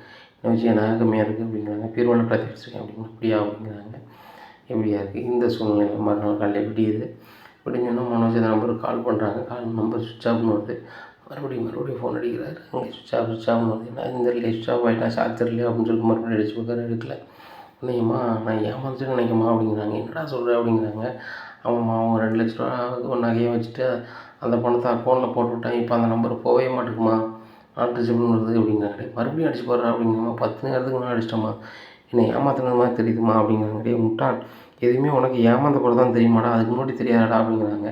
விஜயா நகை கம்மியாக இருக்குது அப்படிங்கிறாங்க. பீரோவில் பற்றி வச்சுருக்கேன் அப்படின்னா அப்படியா அப்படிங்கிறாங்க. எப்படியா இருக்குது இந்த சூழ்நிலை. மறுநாள் காலையில் விடியுது. விடிஞ்சோன்னா மனோஜ் அந்த நம்பருக்கு கால் பண்ணுறாங்க. நம்பர் சுவிட்ச் ஆஃப்னு வருது. மறுபடியும் ஃபோன் அடிக்கிறாரு. அங்கே சுவிட்ச் ஆஃப்னு வருது. என்ன இந்த சுவிட்ச் ஆஃப் ஆகிட்டா சார்ஜர் இல்லையா அப்படின்னு சொல்லிட்டு மறுபடியும் அடிச்சு பார்க்குறாரு, எடுக்கல. உன்னையம்மா நான் ஏமாந்துட்டு நினைக்கம்மா அப்படிங்கிறாங்க. என்னடா சொல்கிற அப்படிங்கிறாங்க. ஆமாம்மா அவங்க 2 லட்ச ரூபா ஒரு நகையை வச்சுட்டு அந்த பணத்தை அக்கௌண்ட்டில் போட்டு விட்டேன், இப்போ அந்த நம்பர் போகவே மாட்டேங்குமா, நாட் ரீச்சபிள்னு வருது அப்படிங்கிறாங்க. மறுபடியும் அடிச்சு போடுறா அப்படிங்கிறமா. 10 நேரத்துக்கு முன்னாடி அடிச்சிட்டோம்மா, என்னை ஏமாத்தினது மாதிரி தெரியுதுமா அப்படிங்கிறாங்க. டேய் முட்டாள், எதுவுமே உனக்கு ஏமாந்த போகிறது தான் தெரியுமாடா, அதுக்கு முன்னாடி தெரியாதாடா அப்படிங்கிறாங்க.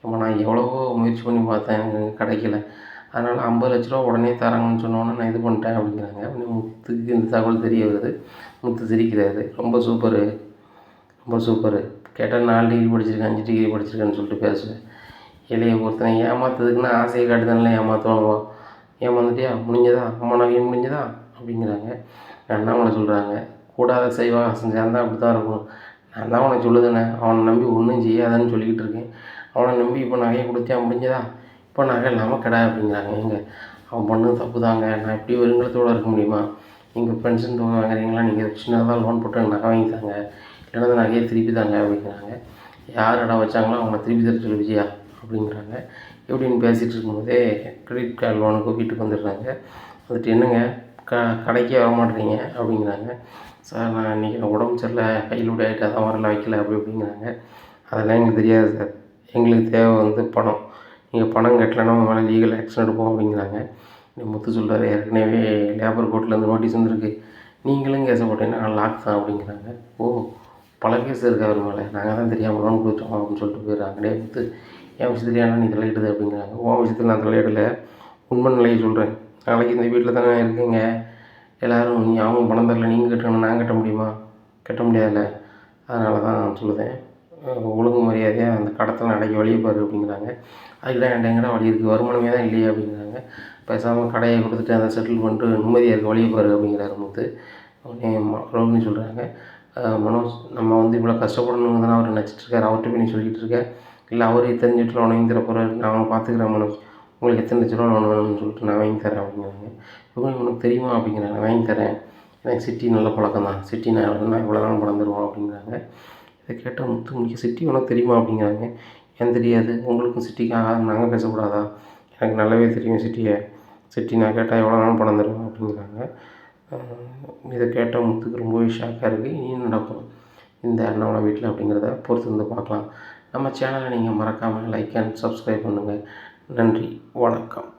நம்ம நான் எவ்வளவோ முயற்சி பண்ணி பார்த்தேன், எனக்கு கிடைக்கல, அதனால் 50 லட்ச ரூபா உடனே தராங்கன்னு சொன்னோன்னே நான் இது பண்ணிட்டேன் அப்படிங்கிறாங்க. அப்படின்னு முத்துக்கு இந்த தகவல் தெரிய வருது. முத்து சிரிக்கிறாரு. ரொம்ப சூப்பரு, ரொம்ப சூப்பரு, கேட்டால் 4 டிகிரி படிச்சிருக்கேன், 5 டிகிரி படிச்சிருக்கேன்னு சொல்லிட்டு பேசுவேன். இலையை பொறுத்தனை ஏமாத்துறதுக்குன்னா ஆசையை காட்டுதானே ஏமாற்றுவாங்க. ஏமாந்துட்டியா முடிஞ்சதா, அம்மா நகையும் முடிஞ்சதா அப்படிங்கிறாங்க. அண்ணாமலை சொல்கிறாங்க, கூடாத செய்வா செஞ்சால் அப்படி தான் இருக்கும், நான் தான் உனக்கு சொல்லுதானே, அவனை நம்பி ஒன்றும் செய்யாதான்னு சொல்லிக்கிட்டு இருக்கேன், அவனை நம்பி இப்போ நகையை கொடுத்தியா முடிஞ்சதா, இப்போ நகை இல்லாமல் கிடா அப்படிங்கிறாங்க. ஏங்க அவன் பண்ணது தப்பு தாங்க, நான் இப்படி வருங்களத்தோடு இருக்க முடியுமா, நீங்கள் பென்ஷன் தொகை வாங்குறீங்களா, நீங்கள் சின்னதாக லோன் போட்டு நகை வாங்கி தாங்க, இல்லைன்னா அந்த நகையை திருப்பி தாங்க அப்படிங்கிறாங்க. யார் இடம் வச்சாங்களோ அவனை திருப்பி தர சொல்லு விஜயா அப்படிங்கிறாங்க. எப்படின்னு பேசிகிட்டு இருக்கும்போதே கிரெடிட் கார்டு லோனுக்கு வீட்டுக்கு வந்துடுறாங்க. வந்துட்டு என்னங்க கடைக்கே வர மாட்டேறீங்க அப்படிங்கிறாங்க. சார் நான் இன்றைக்கி உடம்பு சரியில்லை, கையில் விட ஆகிட்டு அதான் வரல வைக்கல அப்படிங்கிறாங்க. அதெல்லாம் எங்களுக்கு தெரியாது சார், எங்களுக்கு தேவை வந்து பணம், நீங்கள் பணம் கட்டலைன்னா உங்கள் மேலே லீகல் ஆக்ஷன் எடுப்போம் அப்படிங்கிறாங்க. முத்து சொல்கிறார், ஏற்கனவே லேபர் கோர்ட்லேருந்து நோட்டீஸ் வந்துருக்கு, நீங்களும் கேஸை போட்டீங்கன்னா லாக் தான் அப்படிங்கிறாங்க. ஓ பல கேஸ் இருக்குது அவர் மேலே, நாங்கள் தான் தெரியாமல் லோன் கொடுத்தோம் அப்படின்னு சொல்லிட்டு போயிடுறாங்க. டே முத்து என் விஷயத்துல ஏன்னா நீ தலையிடுது அப்படிங்கிறாங்க. உன் விஷயத்தில் நான் தலையிடலை, உண்மை நிலையை சொல்கிறேன், நாளைக்கு இந்த வீட்டில் தானே இருக்கீங்க, எல்லோரும் நீ அவங்க பணம் தரல நீங்கள் கட்டணும், நான் கட்ட முடியுமா, கட்ட முடியாதுல்ல, அதனால தான் நான் சொல்லுதேன், ஒழுங்கு மரியாதையாக அந்த கடத்தலை அடைக்க வழியை பாரு அப்படிங்கிறாங்க. அதுக்கு தான் என்கிட்ட எங்கடா வழி இருக்குது, வருமானமே தான் இல்லையே அப்படிங்கிறாங்க. பேசாமல் கடையை கொடுத்துட்டு அதை செட்டில் பண்ணிட்டு நிம்மதியாக இருக்க வழியை பாரு அப்படிங்கிறாரு முத்து. உடனே ரோகிணி சொல்கிறாங்க, மனோஜ் நம்ம வந்து இவ்வளோ கஷ்டப்படணுன்னு தானே அவர் நினச்சிட்ருக்காரு, அவர்கிட்ட போய் நீ சொல்லிகிட்டு இருக்க, இல்லை அவர் தெரிஞ்சுட்டு லோன் வாங்கி தர போகிறாரு, நான் அவனை பார்த்துக்கிறேன் மனோஜ், உங்களுக்கு எத்தனை லட்ச ரூபா லோன் வேணும்னு சொல்லிட்டு நான் வாங்கி தரேன் அப்படிங்கிறாங்க. உனக்கு தெரியுமா அப்படிங்கிறாங்க. வாங்கி தரேன், எனக்கு சிட்டி நல்ல பழக்கம் தான், சிட்டி நான் இவ்வளோ நாள் பணம் தருவோம் அப்படிங்கிறாங்க. இதை கேட்டால் முத்து முடிக்க சிட்டி உனக்கு தெரியுமா அப்படிங்கிறாங்க. ஏன் தெரியாது, உங்களுக்கும் சிட்டிக்காக நாங்கள் பேசக்கூடாதா, எனக்கு நல்லாவே தெரியும் சிட்டியை, சிட்டி நான் கேட்டால் எவ்வளோ நாள் பணம் தருவேன் அப்படிங்கிறாங்க. இதை கேட்டால் முத்துக்கு ரொம்பவே ஷாக்காக இருக்குது. இனி நடக்கும் இந்த அண்ணாமலை வீட்டில் அப்படிங்கிறத பொறுத்து வந்து பார்க்கலாம். நம்ம சேனலை நீங்கள் மறக்காமல் லைக் அண்ட் சப்ஸ்கிரைப் பண்ணுங்கள். நன்றி, வணக்கம்.